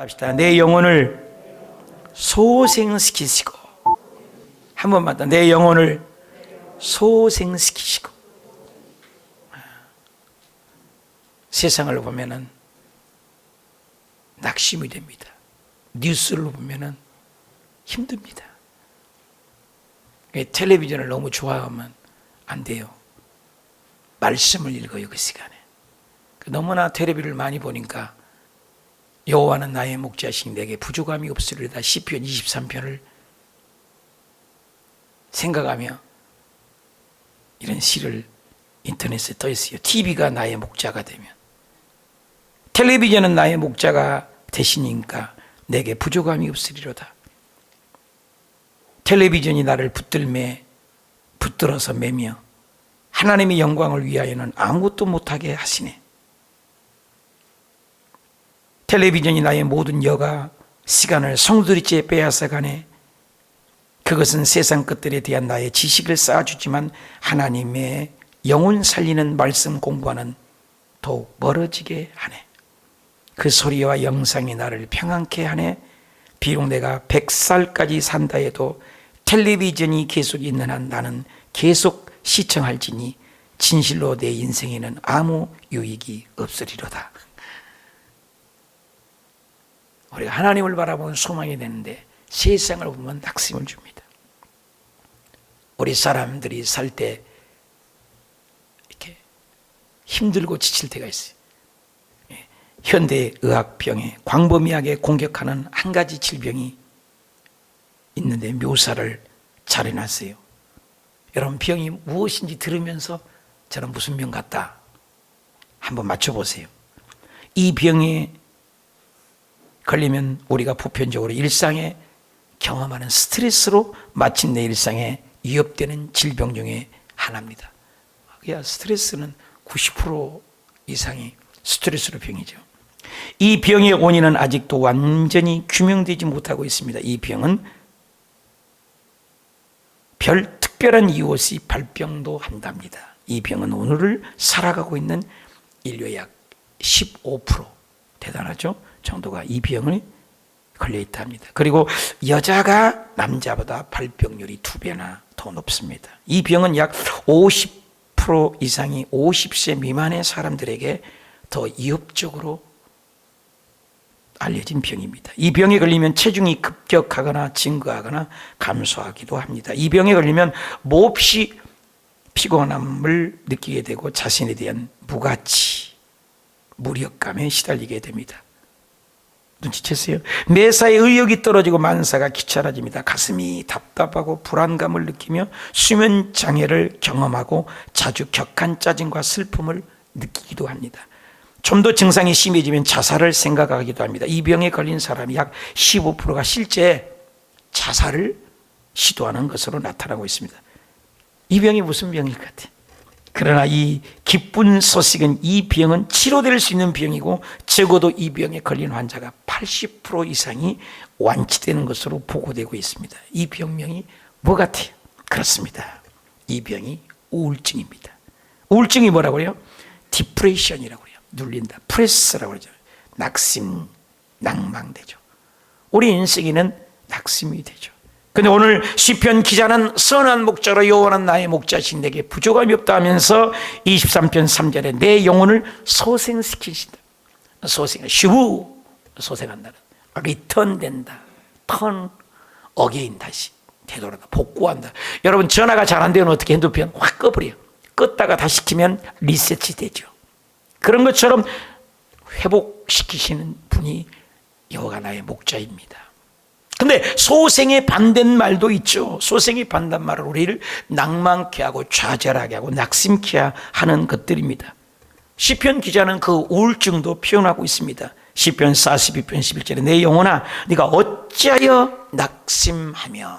합시다. 내 영혼을 소생시키시고, 한 번만 더, 내 영혼을 소생시키시고. 세상을 보면은 낙심이 됩니다. 뉴스를 보면은 힘듭니다. 텔레비전을 너무 좋아하면 안 돼요. 말씀을 읽어요, 그 시간에. 너무나 텔레비를 많이 보니까 여호와는 나의 목자시니 내게 부족함이 없으리로다. 시편 23편을 생각하며 이런 시를 인터넷에 떠 있어요. TV가 나의 목자가 되면, 텔레비전은 나의 목자가 되시니까 내게 부족함이 없으리로다. 텔레비전이 나를 붙들어서 매며 하나님의 영광을 위하여는 아무것도 못하게 하시네. 텔레비전이 나의 모든 여가 시간을 송두리째 빼앗아가네. 그것은 세상 것들에 대한 나의 지식을 쌓아주지만 하나님의 영혼 살리는 말씀 공부와는 더욱 멀어지게 하네. 그 소리와 영상이 나를 평안케 하네. 비록 내가 100살까지 산다 해도 텔레비전이 계속 있는 한 나는 계속 시청할지니 진실로 내 인생에는 아무 유익이 없으리로다. 우리가 하나님을 바라보면 소망이 되는데 세상을 보면 낙심을 줍니다. 우리 사람들이 살 때 이렇게 힘들고 지칠 때가 있어요. 현대의학병에 광범위하게 공격하는 한 가지 질병이 있는데 묘사를 잘 해놨어요. 여러분, 병이 무엇인지 들으면서 저는 무슨 병 같다 한번 맞춰보세요. 이 병에 걸리면 우리가 보편적으로 일상에 경험하는 스트레스로 마침내 일상에 위협되는 질병 중에 하나입니다. 스트레스는 90% 이상이 스트레스로 병이죠. 이 병의 원인은 아직도 완전히 규명되지 못하고 있습니다. 이 병은 별 특별한 이유 없이 발병도 한답니다. 이 병은 오늘을 살아가고 있는 인류의 약 15% 대단하죠? 정도가 이 병에 걸려 있다 합니다. 그리고 여자가 남자보다 발병률이 2배나 더 높습니다. 이 병은 약 50% 이상이 50세 미만의 사람들에게 더 위협적으로 알려진 병입니다. 이 병에 걸리면 체중이 급격하거나 증가하거나 감소하기도 합니다. 이 병에 걸리면 몹시 피곤함을 느끼게 되고 자신에 대한 무가치, 무력감에 시달리게 됩니다. 눈치챘어요? 매사에 의욕이 떨어지고 만사가 귀찮아집니다. 가슴이 답답하고 불안감을 느끼며 수면 장애를 경험하고 자주 격한 짜증과 슬픔을 느끼기도 합니다. 좀 더 증상이 심해지면 자살을 생각하기도 합니다. 이 병에 걸린 사람이 약 15%가 실제 자살을 시도하는 것으로 나타나고 있습니다. 이 병이 무슨 병일 것 같아요? 그러나 이 기쁜 소식은 이 병은 치료될 수 있는 병이고 적어도 이 병에 걸린 환자가 80% 이상이 완치되는 것으로 보고되고 있습니다. 이 병명이 뭐 같아요? 그렇습니다. 이 병이 우울증입니다. 우울증이 뭐라고 해요? 디프레션이라고 해요. 눌린다. 프레스라고 그러죠. 낙심, 낭망되죠. 우리 인생에는 낙심이 되죠. 근데 오늘 시편 기자는 선한 목자로 여호와는 나의 목자신 내게 부족함이 없다 하면서 23편 3절에 내 영혼을 소생시키신다. 슈브, 소생한다는, 리턴된다. 턴 어게인, 다시 되돌아다, 복구한다. 여러분, 전화가 잘 안 되면 어떻게 핸드폰 확 꺼버려요. 껐다가 다시 키면 리셋이 되죠. 그런 것처럼 회복시키시는 분이 여호와가 나의 목자입니다. 근데 소생의 반대말도 있죠. 소생의 반대말은 우리를 낭만케 하고 좌절하게 하고 낙심케 하는 것들입니다. 시편 기자는 그 우울증도 표현하고 있습니다. 시편 42편 11절에 내 영혼아 네가 어찌하여 낙심하며,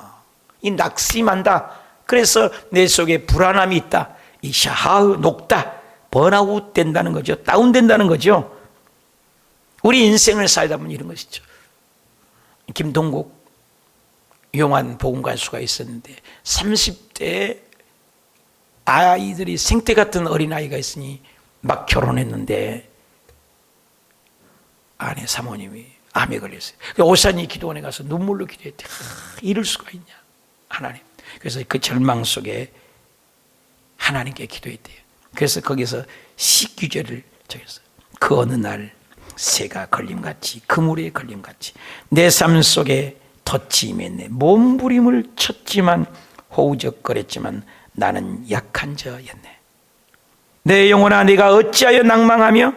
이 낙심한다. 그래서 내 속에 불안함이 있다. 이 샤하으, 녹다, 번아웃 된다는 거죠. 다운된다는 거죠. 우리 인생을 살다 보면 이런 것이죠. 김동국 용한 보건관수가 있었는데 30대 아이들이 생태 같은 어린아이가 있으니 막 결혼했는데 아내 사모님이 암에 걸렸어요. 오산이 기도원에 가서 눈물로 기도했대. 이럴 수가 있냐 하나님. 그래서 그 절망 속에 하나님께 기도했대요. 그래서 거기서 식규제를 적였어요. 그 어느 날 새가 걸림같이 그물에 걸림같이 내 삶 속에 덫이 임했네. 몸부림을 쳤지만 호우적거렸지만 나는 약한 자였네. 내 영혼아 내가 어찌하여 낭망하며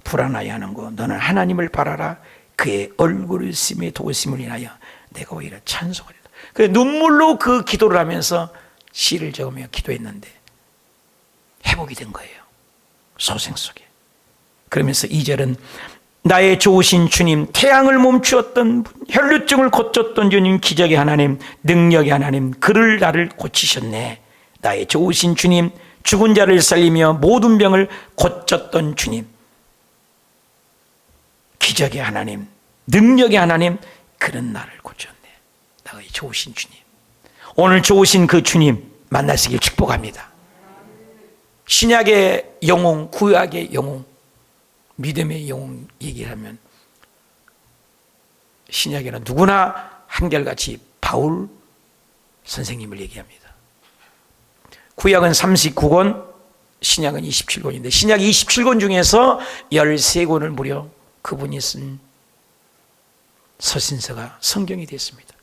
불안하여 하는고 너는 하나님을 바라라. 그의 얼굴을 심에 도우심을 인하여 내가 오히려 찬송하리라. 그래서 눈물로 그 기도를 하면서 시를 적으며 기도했는데 회복이 된 거예요. 소생 속에. 그러면서 2절은 나의 좋으신 주님, 태양을 멈추었던 분, 혈루증을 고쳤던 주님, 기적의 하나님, 능력의 하나님, 그를 나를 고치셨네. 나의 좋으신 주님, 죽은 자를 살리며 모든 병을 고쳤던 주님, 기적의 하나님, 능력의 하나님, 그는 나를 고쳤네. 나의 좋으신 주님. 오늘 좋으신 그 주님 만나시길 축복합니다. 신약의 영웅, 구약의 영웅, 믿음의 영웅 얘기하면 신약에는 누구나 한결같이 바울 선생님을 얘기합니다. 구약은 39권, 신약은 27권인데 신약 27권 중에서 13권을 무려 그분이 쓴 서신서가 성경이 됐습니다.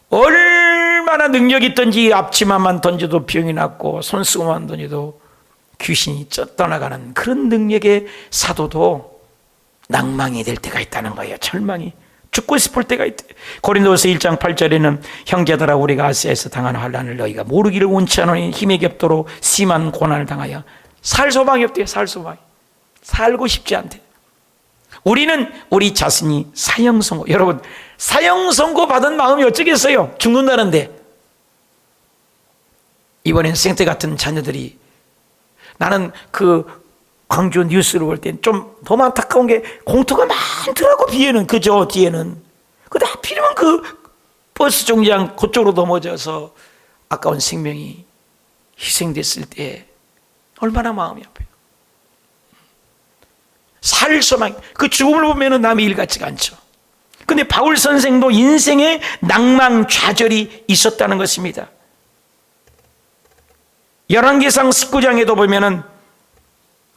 얼마나 능력이 있던지 앞치마만 던져도 병이 낫고 손수건만 던져도 귀신이 떠나가는 그런 능력의 사도도 낭망이 될 때가 있다는 거예요. 절망이 죽고 싶을 때가 있대. 고린도서 1장 8절에는 형제들아 우리가 아시아에서 당한 환난을 너희가 모르기를 원치 않으니 힘에 겹도록 심한 고난을 당하여 살 소망이 없대요. 살 소망이. 살고 싶지 않대. 우리는 우리 자신이 사형 선고. 여러분 사형 선고 받은 마음이 어쩌겠어요. 죽는다는데. 이번엔 생태 같은 자녀들이 나는 그 광주 뉴스를 볼 땐 좀 너무 안타까운 게 공터가 많더라고. 뒤에는 그저 뒤에는. 근데 하필이면 그 버스 정류장 그쪽으로 넘어져서 아까운 생명이 희생됐을 때 얼마나 마음이 아파요. 살 소망, 그 죽음을 보면은 남의 일 같지가 않죠. 근데 바울 선생도 인생에 낭망 좌절이 있었다는 것입니다. 열왕기상 19장에도 보면은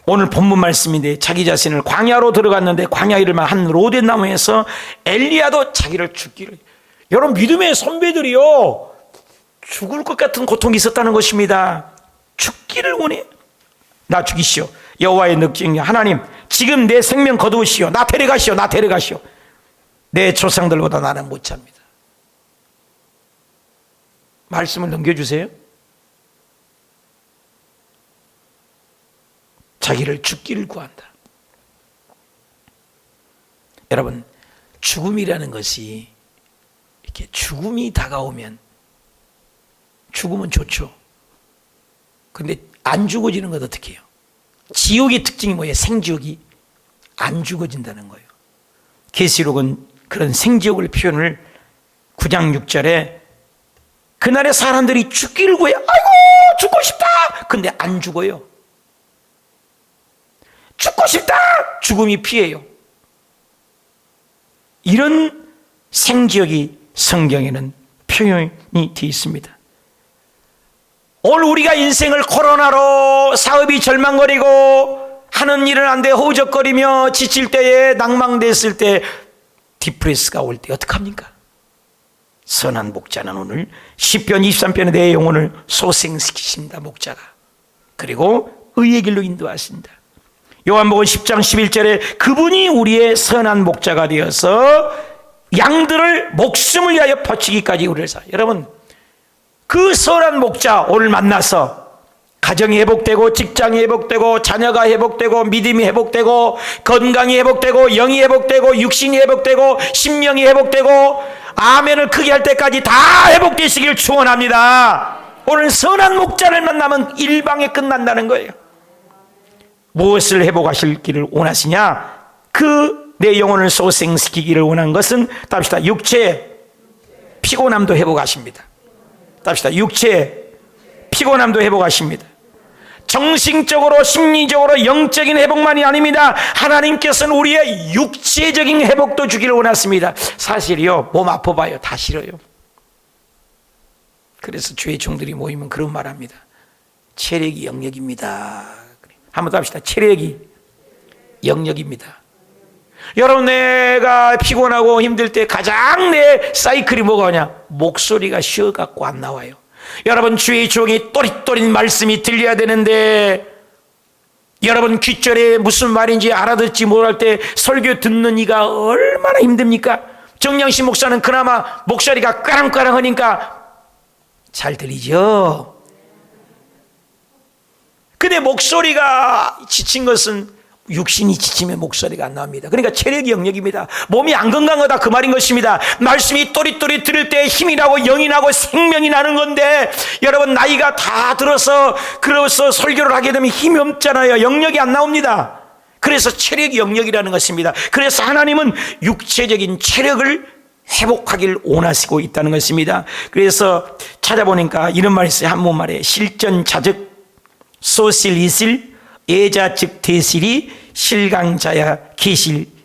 오늘 본문 말씀인데 자기 자신을 광야로 들어갔는데 광야 이름만 한 로덴 나무에서 엘리야도 자기를 죽기를. 여러분 믿음의 선배들이요 죽을 것 같은 고통이 있었다는 것입니다. 죽기를 원해. 나 죽이시오. 여호와의 늑증이여 하나님 지금 내 생명 거두시오. 나 데려가시오. 나 데려가시오. 내 조상들보다 나는 못 잡니다. 말씀을 넘겨주세요. 자기를 죽기를 구한다. 여러분 죽음이라는 것이 이렇게 죽음이 다가오면 죽으면 좋죠. 근데 안 죽어지는 건 어떻게 해요? 지옥의 특징이 뭐예요? 생지옥이 안 죽어진다는 거예요. 계시록은 그런 생지옥을 표현을 9장 6절에 그날에 사람들이 죽기를 구해. 아이고 죽고 싶다. 근데 안 죽어요. 죽고 싶다. 죽음이 피해요. 이런 생지옥이 성경에는 표현이 되어 있습니다. 오늘 우리가 인생을 코로나로 사업이 절망거리고 하는 일은 안 돼 허우적거리며 지칠 때에 낭망됐을 때 디프레스가 올 때 어떡합니까? 선한 목자는 오늘 시편 23편에 내 영혼을 소생시키신다. 목자가. 그리고 의의 길로 인도하신다. 요한복음 10장 11절에 그분이 우리의 선한 목자가 되어서 양들을 목숨을 위하여 바치기까지 우리를 사. 여러분 그 선한 목자 오늘 만나서 가정이 회복되고 직장이 회복되고 자녀가 회복되고 믿음이 회복되고 건강이 회복되고 영이 회복되고 육신이 회복되고 심령이 회복되고 아멘을 크게 할 때까지 다 회복되시길 축원합니다. 오늘 선한 목자를 만나면 일방에 끝난다는 거예요. 무엇을 회복하시기를 원하시냐? 그 내 영혼을 소생시키기를 원한 것은 답시다. 육체 피곤함도 회복하십니다. 답시다. 육체 피곤함도 회복하십니다. 정신적으로 심리적으로 영적인 회복만이 아닙니다. 하나님께서는 우리의 육체적인 회복도 주기를 원하십니다. 사실이요, 몸 아파봐요, 다 싫어요. 그래서 주의 종들이 모이면 그런 말합니다. 체력이 영역입니다. 한번 더 합시다. 체력이 영역입니다. 여러분, 내가 피곤하고 힘들 때 가장 내 사이클이 뭐가 목소리가 쉬어갖고 안 나와요. 여러분, 주의 종이 또릿또릿 말씀이 들려야 되는데, 여러분 귓절에 무슨 말인지 알아듣지 못할 때 설교 듣는 이가 얼마나 힘듭니까? 정량식 목사는 그나마 목소리가 까랑까랑하니까 잘 들리죠? 근데 목소리가 지친 것은 육신이 지치면 목소리가 안 나옵니다. 그러니까 체력이 영역입니다. 몸이 안 건강하다, 그 말인 것입니다. 말씀이 또릿또릿 들을 때 힘이 나고 영이 나고 생명이 나는 건데, 여러분 나이가 다 들어서 그래서 설교를 하게 되면 힘이 없잖아요. 영역이 안 나옵니다. 그래서 체력이 영역이라는 것입니다. 그래서 하나님은 육체적인 체력을 회복하길 원하시고 있다는 것입니다. 그래서 찾아보니까 이런 말이 있어요. 한국말에 실전자적 소실이실 예자 즉 대실이 실강자야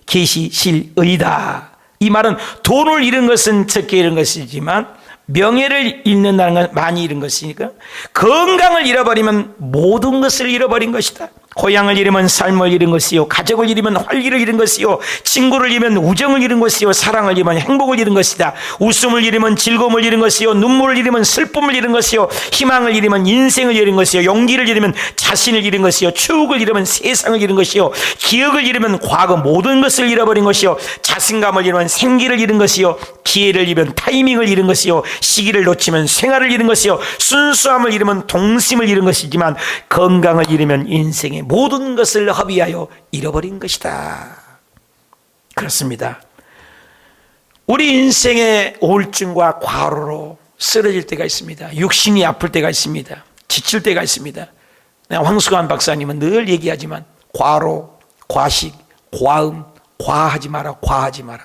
계시실의다. 이 말은 돈을 잃은 것은 적게 잃은 것이지만 명예를 잃는다는 건 많이 잃은 것이니까, 건강을 잃어버리면 모든 것을 잃어버린 것이다. 고향을 잃으면 삶을 잃은 것이요, 가족을 잃으면 활기를 잃은 것이요, 친구를 잃으면 우정을 잃은 것이요, 사랑을 잃으면 행복을 잃은 것이다. 웃음을 잃으면 즐거움을 잃은 것이요, 눈물을 잃으면 슬픔을 잃은 것이요, 희망을 잃으면 인생을 잃은 것이요, 용기를 잃으면 자신을 잃은 것이요, 추억을 잃으면 세상을 잃은 것이요, 기억을 잃으면 과거 모든 것을 잃어버린 것이요, 자신감을 잃으면 생기를 잃은 것이요, 기회를 잃으면 타이밍을 잃은 것이요, 시기를 놓치면 생활을 잃은 것이요, 순수함을 잃으면 동심을 잃은 것이지만 건강을 잃으면 인생의 모든 것을 허비하여 잃어버린 것이다. 그렇습니다. 우리 인생의 우울증과 과로로 쓰러질 때가 있습니다. 육신이 아플 때가 있습니다. 지칠 때가 있습니다. 황수관 박사님은 늘 얘기하지만 과로, 과식, 과음, 과하지 마라, 과하지 마라.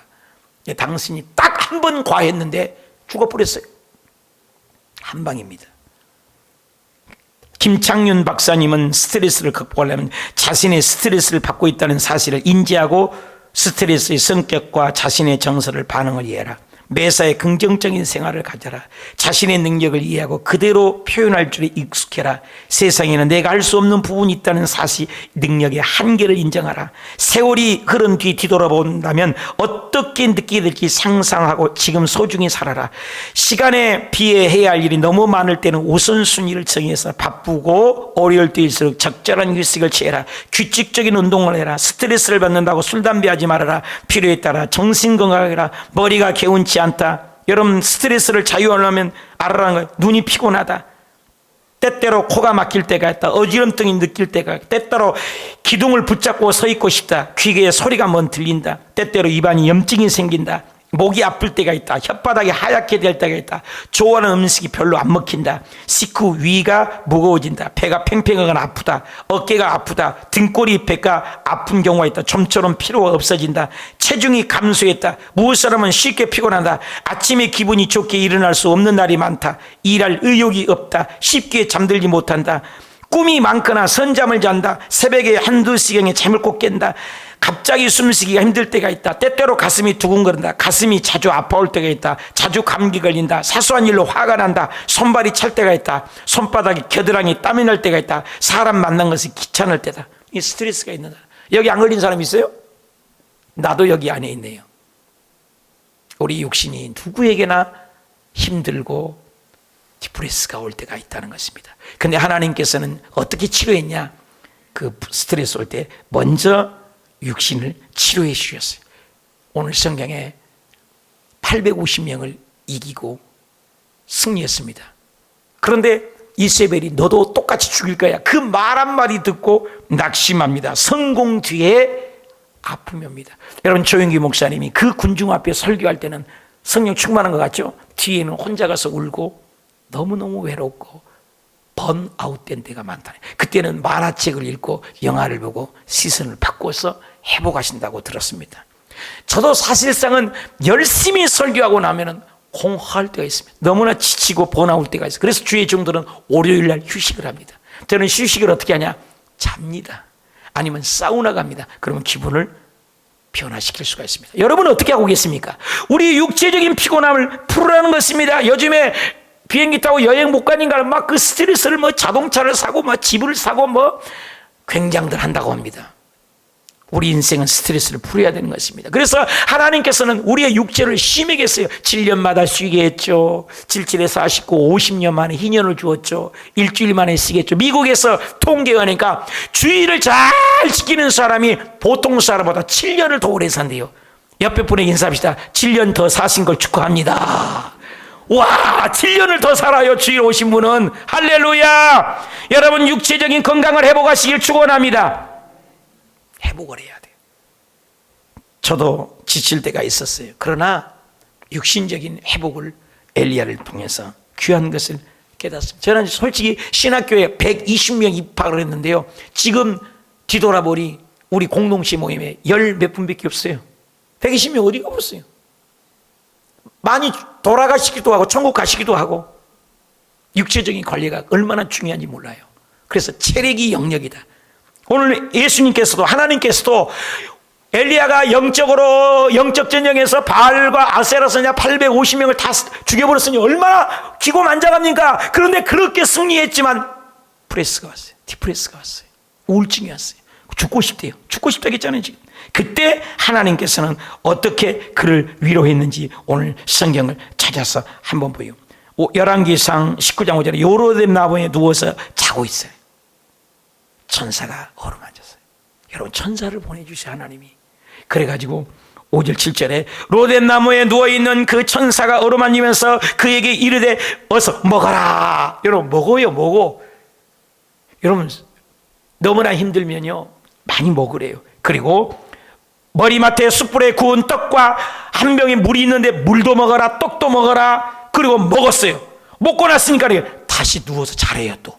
당신이 딱 한 번 과했는데 죽어버렸어요. 한 방입니다. 김창윤 박사님은 스트레스를 극복하려면 자신의 스트레스를 받고 있다는 사실을 인지하고 스트레스의 성격과 자신의 정서를 반응을 이해해라. 매사에 긍정적인 생활을 가져라. 자신의 능력을 이해하고 그대로 표현할 줄에 익숙해라. 세상에는 내가 할 수 없는 부분이 있다는 사실, 능력의 한계를 인정하라. 세월이 흐른 뒤 뒤돌아본다면 어떻게 느끼게 될지 상상하고 지금 소중히 살아라. 시간에 비해 해야 할 일이 너무 많을 때는 우선순위를 정해서 바쁘고 어려울 때일수록 적절한 휴식을 취해라. 규칙적인 운동을 해라. 스트레스를 받는다고 술, 담배 하지 말아라. 필요에 따라 정신건강하라. 머리가 개운치 않다. 여러분, 스트레스를 자유하려면 알아라는 거예요. 눈이 피곤하다. 때때로 코가 막힐 때가 있다. 어지럼증이 느낄 때가 있다. 때때로 기둥을 붙잡고 서 있고 싶다. 귀에 소리가 먼 들린다. 때때로 입안이 염증이 생긴다. 목이 아플 때가 있다. 혓바닥이 하얗게 될 때가 있다. 좋아하는 음식이 별로 안 먹힌다. 식후 위가 무거워진다. 배가 팽팽하거나 아프다. 어깨가 아프다. 등골이 배가 아픈 경우가 있다. 좀처럼 피로가 없어진다. 체중이 감소했다. 무엇을 하면 쉽게 피곤하다. 아침에 기분이 좋게 일어날 수 없는 날이 많다. 일할 의욕이 없다. 쉽게 잠들지 못한다. 꿈이 많거나 선잠을 잔다. 새벽에 한두 시경에 잠을 꼭 깬다. 갑자기 숨쉬기가 힘들 때가 있다. 때때로 가슴이 두근거린다. 가슴이 자주 아파올 때가 있다. 자주 감기 걸린다. 사소한 일로 화가 난다. 손발이 찰 때가 있다. 손바닥이 겨드랑이 땀이 날 때가 있다. 사람 만난 것이 귀찮을 때다. 이 스트레스가 있는 사람. 여기 안 걸린 사람 있어요? 나도 여기 안에 있네요. 우리 육신이 누구에게나 힘들고 디프레스가 올 때가 있다는 것입니다. 근데 하나님께서는 어떻게 치료했냐? 그 스트레스 올 때 먼저 육신을 치료해 주셨어요. 오늘 성경에 850명을 이기고 승리했습니다. 그런데 이세벨이 너도 똑같이 죽일 거야. 그 말 한마디 듣고 낙심합니다. 성공 뒤에 아픔이 옵니다. 여러분, 조영기 목사님이 그 군중 앞에 설교할 때는 성령 충만한 것 같죠? 뒤에는 혼자 가서 울고 너무너무 외롭고 번아웃 된 때가 많다. 그때는 만화책을 읽고 영화를 보고 시선을 바꿔서 회복하신다고 들었습니다. 저도 사실상은 열심히 설교하고 나면은 공허할 때가 있습니다. 너무나 지치고 번아웃 때가 있어요. 그래서 주의 종들은 월요일 날 휴식을 합니다. 저는 휴식을 어떻게 하냐? 잡니다. 아니면 사우나 갑니다. 그러면 기분을 변화시킬 수가 있습니다. 여러분은 어떻게 하고 계십니까? 우리 육체적인 피곤함을 풀으라는 것입니다. 요즘에 비행기 타고 여행 못 가니까 막 그 스트레스를 자동차를 사고 집을 사고 굉장들 한다고 합니다. 우리 인생은 스트레스를 풀어야 되는 것입니다. 그래서 하나님께서는 우리의 육체를 심하게 했어요. 7년마다 쉬게 했죠. 질질에서 하시고 50년 만에 희년을 주었죠. 일주일 만에 쉬겠죠. 미국에서 통계하니까 주의를 잘 지키는 사람이 보통 사람보다 7년을 더 오래 산대요. 옆에 분에게 인사합시다. 7년 더 사신 걸 축하합니다. 와, 7년을 더 살아요. 주일 오신 분은. 할렐루야. 여러분 육체적인 건강을 회복하시길 축원합니다. 회복을 해야 돼요. 저도 지칠 때가 있었어요. 그러나 육신적인 회복을 엘리야를 통해서 귀한 것을 깨닫습니다. 저는 솔직히 신학교에 120명 입학을 했는데요. 지금 뒤돌아보니 우리 공동체 모임에 10 몇 분밖에 없어요. 120명 어디 가버렸어요. 많이 돌아가시기도 하고 천국 가시기도 하고 육체적인 관리가 얼마나 중요한지 몰라요. 그래서 체력이 영역이다. 오늘 예수님께서도 하나님께서도 엘리야가 영적 전쟁에서 바알과 아세라 선지자 850명을 다 죽여버렸으니 얼마나 기고만장합니까? 그런데 그렇게 승리했지만 프레스가 왔어요. 디프레스가 왔어요. 우울증이 왔어요. 죽고 싶대요. 죽고 싶다고 했잖아요. 지금. 그때 하나님께서는 어떻게 그를 위로했는지 오늘 성경을 찾아서 한번 보요. 열왕기상 19장 5절에 요로뎀 나무에 누워서 자고 있어요. 천사가 어루만졌어요. 여러분 천사를 보내주셔 하나님이. 그래가지고 5절 7절에 로뎀 나무에 누워있는 그 천사가 어루만지면서 그에게 이르되 어서 먹어라. 여러분 먹어요. 먹어. 여러분 너무나 힘들면요 많이 먹으래요. 그리고 머리맡에 숯불에 구운 떡과 한 병에 물이 있는데 물도 먹어라. 떡도 먹어라. 그리고 먹었어요. 먹고 났으니까 다시 누워서 자래요. 또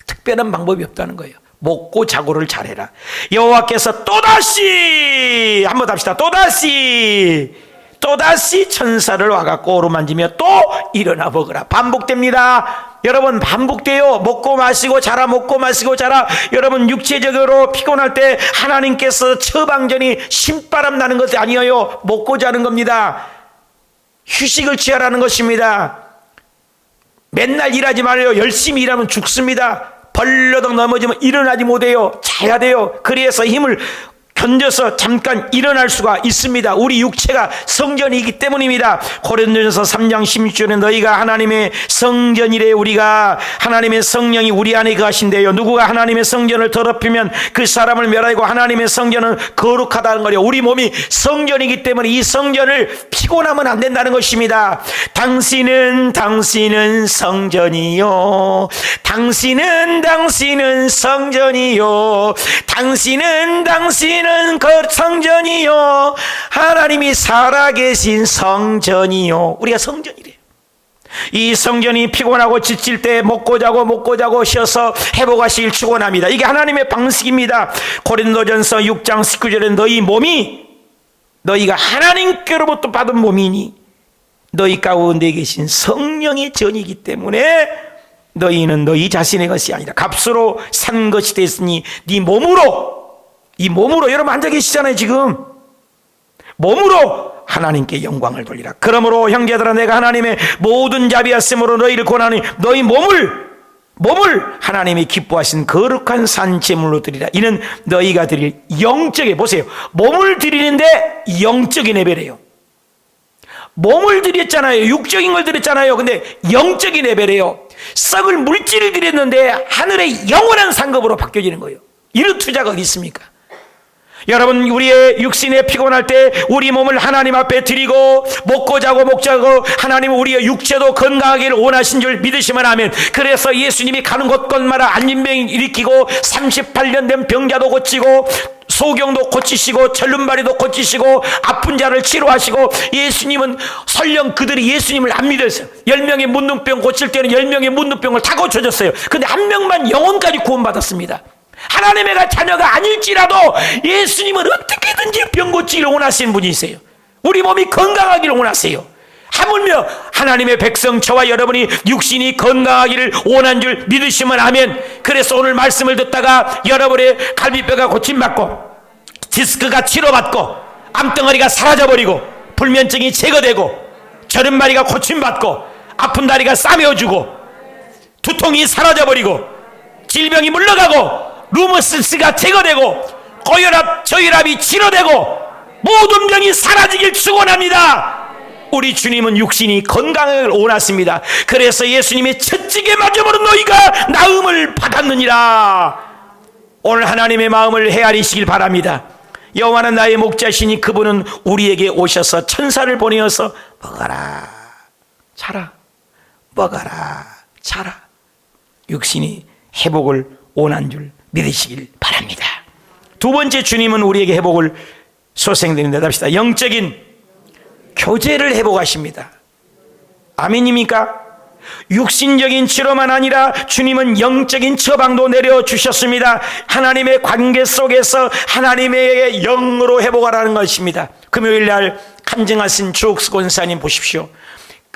특별한 방법이 없다는 거예요. 먹고 자고를 잘해라. 여호와께서 또다시 한번 합시다. 또다시 천사를 와갖고 오르만지며 또 일어나 먹으라. 반복됩니다. 여러분 반복돼요. 먹고 마시고 자라, 먹고 마시고 자라. 여러분 육체적으로 피곤할 때 하나님께서 처방전이 신바람 나는 것이 아니에요. 먹고 자는 겁니다. 휴식을 취하라는 것입니다. 맨날 일하지 말아요. 열심히 일하면 죽습니다. 벌러덩 넘어지면 일어나지 못해요. 자야 돼요. 그래서 힘을 견뎌서 잠깐 일어날 수가 있습니다. 우리 육체가 성전이기 때문입니다. 고린도전서 3장 16절에 너희가 하나님의 성전이래. 우리가 하나님의 성령이 우리 안에 거하신대요. 누구가 하나님의 성전을 더럽히면 그 사람을 멸하고 하나님의 성전은 거룩하다는 거예요. 우리 몸이 성전이기 때문에 이 성전을 피곤하면 안 된다는 것입니다. 당신은 성전이요. 당신은 성전이요. 당신은 그 성전이요. 하나님이 살아계신 성전이요. 우리가 성전이래요. 이 성전이 피곤하고 지칠 때 먹고 자고 쉬어서 회복하시길 축원합니다. 이게 하나님의 방식입니다. 고린도전서 6장 19절에 너희 몸이 너희가 하나님께로부터 받은 몸이니 너희 가운데 계신 성령의 전이기 때문에 너희는 너희 자신의 것이 아니라 값으로 산 것이 됐으니 네 몸으로, 이 몸으로 여러분 앉아 계시잖아요. 지금 몸으로 하나님께 영광을 돌리라. 그러므로 형제들아 내가 하나님의 모든 자비하심으로 너희를 권하니 너희 몸을 하나님이 기뻐하신 거룩한 산 제물로 드리라. 이는 너희가 드릴 영적인, 보세요, 몸을 드리는데 영적인 예배래요. 몸을 드렸잖아요. 육적인 걸 드렸잖아요. 근데 영적인 예배래요. 썩을 물질을 드렸는데 하늘의 영원한 상급으로 바뀌어지는 거예요. 이런 투자가 어디 있습니까? 여러분 우리의 육신에 피곤할 때 우리 몸을 하나님 앞에 드리고 먹고 자고 하나님은 우리의 육체도 건강하기를 원하신 줄 믿으시면 아멘. 그래서 예수님이 가는 곳곳마다 안진병 일으키고 38년 된 병자도 고치고 소경도 고치시고 절름발이도 고치시고 아픈 자를 치료하시고, 예수님은 설령 그들이 예수님을 안 믿었어요. 10명의 문둥병 고칠 때는 10명의 문둥병을 다 고쳐줬어요. 근데 한 명만 영혼까지 구원받았습니다. 하나님의 자녀가 아닐지라도 예수님은 어떻게든지 병 고치기를 원하시는 분이세요. 우리 몸이 건강하기를 원하세요. 하물며 하나님의 백성 저와 여러분이 육신이 건강하기를 원한 줄 믿으시면 아멘. 그래서 오늘 말씀을 듣다가 여러분의 갈비뼈가 고침받고 디스크가 치료받고 암덩어리가 사라져버리고 불면증이 제거되고 저른마리가 고침받고 아픈 다리가 싸매어주고 두통이 사라져버리고 질병이 물러가고 루머스가 제거되고 고혈압 저혈압이 치료되고 모든 병이 사라지길 축원합니다. 우리 주님은 육신이 건강을 원하십니다. 그래서 예수님의 채찍에 맞아버린 너희가 나음을 받았느니라. 오늘 하나님의 마음을 헤아리시길 바랍니다. 여호와는 나의 목자시니 그분은 우리에게 오셔서 천사를 보내어서 먹어라 자라 먹어라 자라. 육신이 회복을 원한 줄 믿으시길 바랍니다. 두 번째, 주님은 우리에게 회복을 소생드린다 합시다. 영적인 교제를 회복하십니다. 아멘입니까? 육신적인 치료만 아니라 주님은 영적인 처방도 내려주셨습니다. 하나님의 관계 속에서 하나님의 영으로 회복하라는 것입니다. 금요일날 간증하신 주옥수 권사님 보십시오.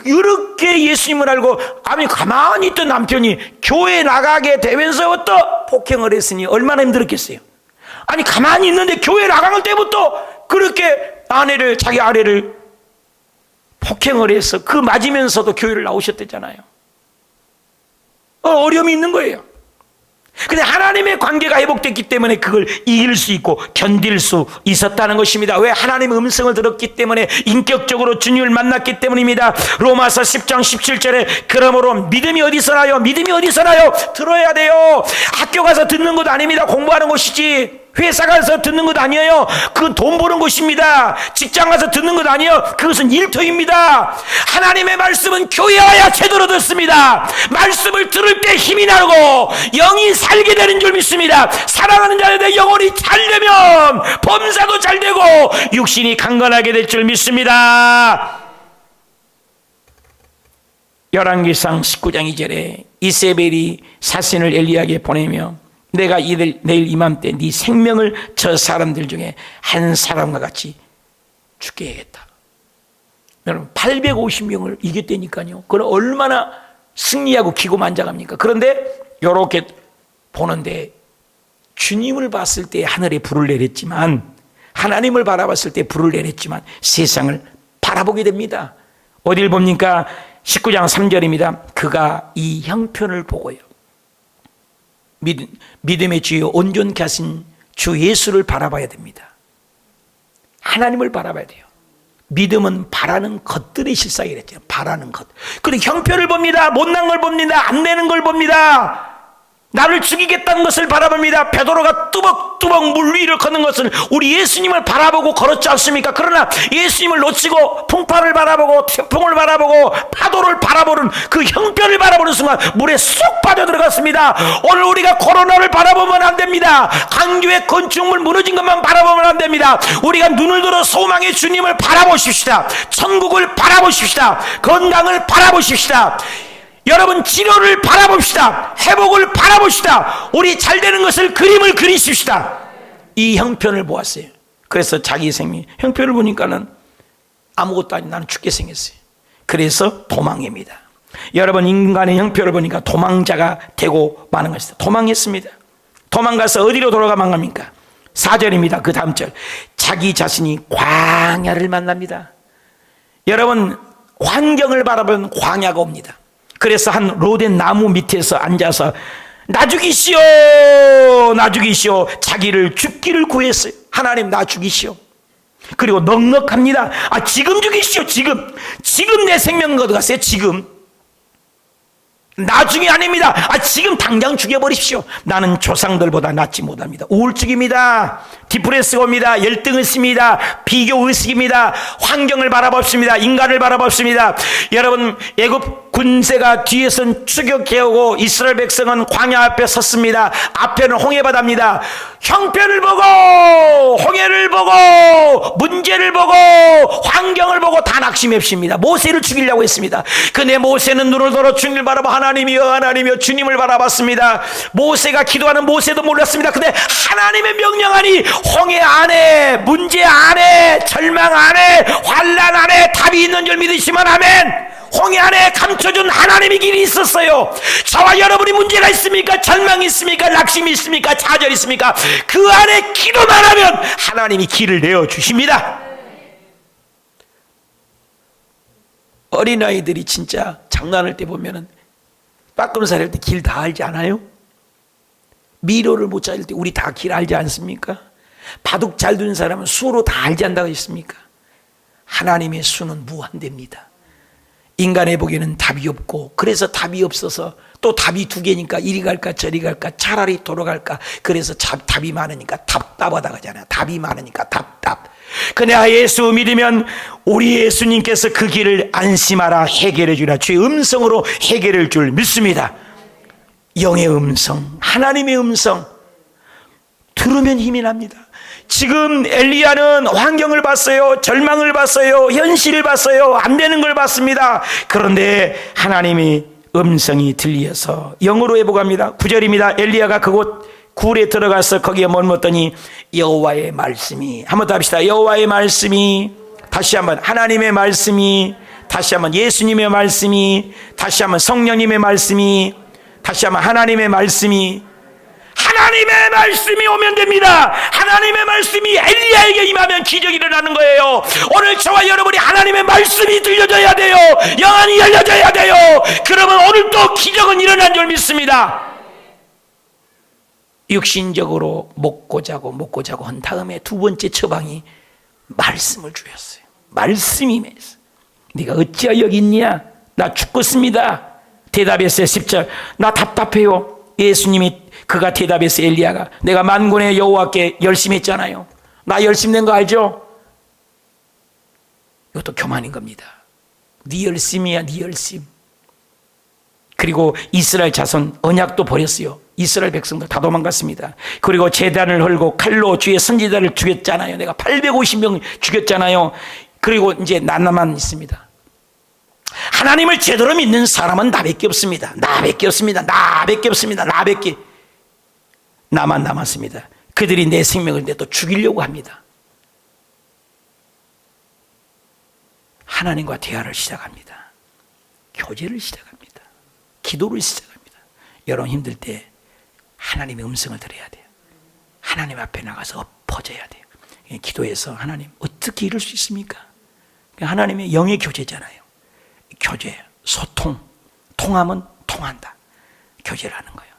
이렇게 예수님을 알고 아니 가만히 있던 남편이 교회 나가게 되면서부터 폭행을 했으니 얼마나 힘들었겠어요. 아니 가만히 있는데 교회 나가는 때부터 그렇게 자기 아내를 폭행을 해서 그 맞으면서도 교회를 나오셨댔잖아요. 어려움이 있는 거예요. 근데 하나님의 관계가 회복됐기 때문에 그걸 이길 수 있고 견딜 수 있었다는 것입니다. 왜? 하나님의 음성을 들었기 때문에, 인격적으로 주님을 만났기 때문입니다. 로마서 10장 17절에 그러므로 믿음이 어디서 나요? 믿음이 어디서 나요? 들어야 돼요. 학교 가서 듣는 것 아닙니다. 공부하는 것이지. 회사 가서 듣는 것 아니에요. 그건 돈 버는 것입니다. 직장 가서 듣는 것 아니에요. 그것은 일터입니다. 하나님의 말씀은 교회에 와야 제대로 듣습니다. 말씀을 들을 때 힘이 나고 영이 살게 되는 줄 믿습니다. 사랑하는 자들의 영혼이 잘 되면 범사도 잘 되고 육신이 강건하게 될 줄 믿습니다. 열왕기상 19장 2절에 이세벨이 사신을 엘리야에게 보내며 내가 내일 이맘때 네 생명을 저 사람들 중에 한 사람과 같이 죽게 해야겠다. 여러분 850명을 이겼다니까요. 그건 얼마나 승리하고 기고만장합니까? 그런데 이렇게 보는데 주님을 봤을 때 하늘에 불을 내렸지만, 하나님을 바라봤을 때 불을 내렸지만 세상을 바라보게 됩니다. 어딜 봅니까? 19장 3절입니다. 그가 이 형편을 보고요, 믿음의 주여 온전케 하신 주 예수를 바라봐야 됩니다. 하나님을 바라봐야 돼요. 믿음은 바라는 것들의 실상이랬죠. 바라는 것. 그리고 형편을 봅니다. 못난 걸 봅니다. 안 되는 걸 봅니다. 나를 죽이겠다는 것을 바라봅니다. 베드로가 뚜벅뚜벅 물 위를 걷는 것을 우리 예수님을 바라보고 걸었지 않습니까? 그러나 예수님을 놓치고 풍파를 바라보고 태풍을 바라보고 파도를 바라보는 그 형편을 바라보는 순간 물에 쏙 빠져들어갔습니다. 오늘 우리가 코로나를 바라보면 안 됩니다. 강주의 건축물 무너진 것만 바라보면 안 됩니다. 우리가 눈을 들어 소망의 주님을 바라보십시다. 천국을 바라보십시다. 건강을 바라보십시다. 여러분 치료를 바라봅시다. 회복을 바라봅시다. 우리 잘되는 것을 그림을 그리십시다. 이 형편을 보았어요. 그래서 자기 생명 형편을 보니까는 아무것도 아닌 나는 죽게 생겼어요. 그래서 도망입니다. 여러분 인간의 형편을 보니까 도망자가 되고 마는 것이다. 도망했습니다. 도망가서 어디로 돌아가만 갑니까? 4절입니다. 그 다음 절, 자기 자신이 광야를 만납니다. 여러분 환경을 바라보면 광야가 옵니다. 그래서 한 로덴 나무 밑에서 앉아서 나 죽이시오, 나 죽이시오. 자기를 죽기를 구했어요. 하나님 나 죽이시오. 그리고 넉넉합니다. 지금 죽이시오. 지금 내 생명 걷어갔어요. 지금 나중이 아닙니다. 지금 당장 죽여버리십시오. 나는 조상들보다 낫지 못합니다. 우울증입니다. 디프레스가 옵니다. 열등의식입니다. 비교의식입니다. 환경을 바라봅습니다. 인간을 바라봅습니다. 여러분 애굽 군세가 뒤에선 추격해오고 이스라엘 백성은 광야 앞에 섰습니다. 앞에는 홍해바다입니다. 형편을 보고, 홍해를 보고, 문제를 보고, 환경을 보고 다 낙심했습니다. 모세를 죽이려고 했습니다. 근데 모세는 눈을 들어 주님을 바라봐 하나님이여 하나님이여 주님을 바라봤습니다. 모세가 기도하는 모세도 몰랐습니다. 근데 하나님의 명령하니 홍해 안에, 문제 안에, 절망 안에, 환난 안에 답이 있는 줄 믿으시면 아멘. 홍해 안에 감춰준 하나님의 길이 있었어요. 저와 여러분이 문제가 있습니까? 절망이 있습니까? 낙심이 있습니까? 좌절이 있습니까? 그 안에 기도만 하면 하나님이 길을 내어주십니다. 어린아이들이 진짜 장난할 때 보면은 빠끔살 할 때 길 다 알지 않아요? 미로를 못 찾을 때 우리 다 길 알지 않습니까? 바둑 잘 두는 사람은 수로 다 알지 않다고 했습니까? 하나님의 수는 무한대입니다. 인간의 보기에는 답이 없고, 그래서 답이 없어서 또 답이 두 개니까 이리 갈까 저리 갈까 차라리 돌아갈까, 그래서 답이 많으니까 답답하다 하잖아요. 답이 많으니까 답답. 그냥 예수 믿으면 우리 예수님께서 그 길을 안심하라 해결해 주라 주의 음성으로 해결할 줄 믿습니다. 영의 음성, 하나님의 음성 들으면 힘이 납니다. 지금 엘리야는 환경을 봤어요. 절망을 봤어요. 현실을 봤어요. 안 되는 걸 봤습니다. 그런데 하나님의 음성이 들려서 영으로 회복합니다. 9절입니다. 엘리야가 그곳 굴에 들어가서 거기에 머물렀더니 여호와의 말씀이, 한번 더 합시다. 여호와의 말씀이, 다시 한번 하나님의 말씀이, 다시 한번 예수님의 말씀이, 다시 한번 성령님의 말씀이, 다시 한번 하나님의 말씀이, 하나님의 말씀이 오면 됩니다. 하나님의 말씀이 엘리야에게 임하면 기적이 일어나는 거예요. 오늘 저와 여러분이 하나님의 말씀이 들려져야 돼요. 영안이 열려져야 돼요. 그러면 오늘도 기적은 일어난 줄 믿습니다. 육신적으로 먹고 자고 한 다음에 두 번째 처방이 말씀을 주셨어요. 말씀이 임했어요. 네가 어찌하여 여기 있냐? 나 죽겠습니다. 대답했어요. 10절. 나 답답해요. 예수님이 그가 대답했어요. 엘리야가 내가 만군의 여호와께 열심히 했잖아요. 나 열심 낸 거 알죠? 이것도 교만인 겁니다. 네 열심이야, 네 열심. 그리고 이스라엘 자손 언약도 버렸어요. 이스라엘 백성들 다 도망갔습니다. 그리고 제단을 헐고 칼로 주의 선지자를 죽였잖아요. 내가 850명 죽였잖아요. 그리고 이제 나만 있습니다. 하나님을 제대로 믿는 사람은 나밖에 없습니다. 나밖에 없습니다. 나밖에 없습니다. 나밖에. 나만 남았습니다. 그들이 내 생명을 내도 죽이려고 합니다. 하나님과 대화를 시작합니다. 교제를 시작합니다. 기도를 시작합니다. 여러분 힘들 때 하나님의 음성을 들어야 돼요. 하나님 앞에 나가서 엎어져야 돼요. 기도해서 하나님 어떻게 이룰 수 있습니까? 하나님의 영의 교제잖아요. 교제, 소통, 통하면 통한다. 교제를 하는 거예요.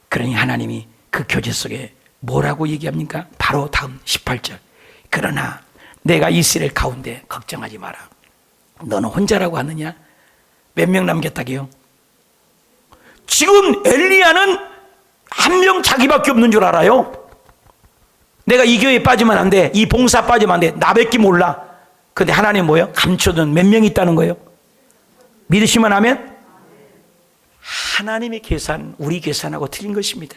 그러니 하나님이 그 교제 속에 뭐라고 얘기합니까? 바로 다음 18절. 그러나 내가 이스라엘 가운데 걱정하지 마라. 너는 혼자라고 하느냐? 몇 명 남겼다게요? 지금 엘리야는 한 명 자기밖에 없는 줄 알아요. 내가 이 교회에 빠지면 안 돼. 이 봉사 빠지면 안 돼. 나밖에 몰라. 근데 하나님 뭐예요? 감춰둔 몇 명 있다는 거예요. 믿으시면 하면 하나님의 계산, 우리 계산하고 틀린 것입니다.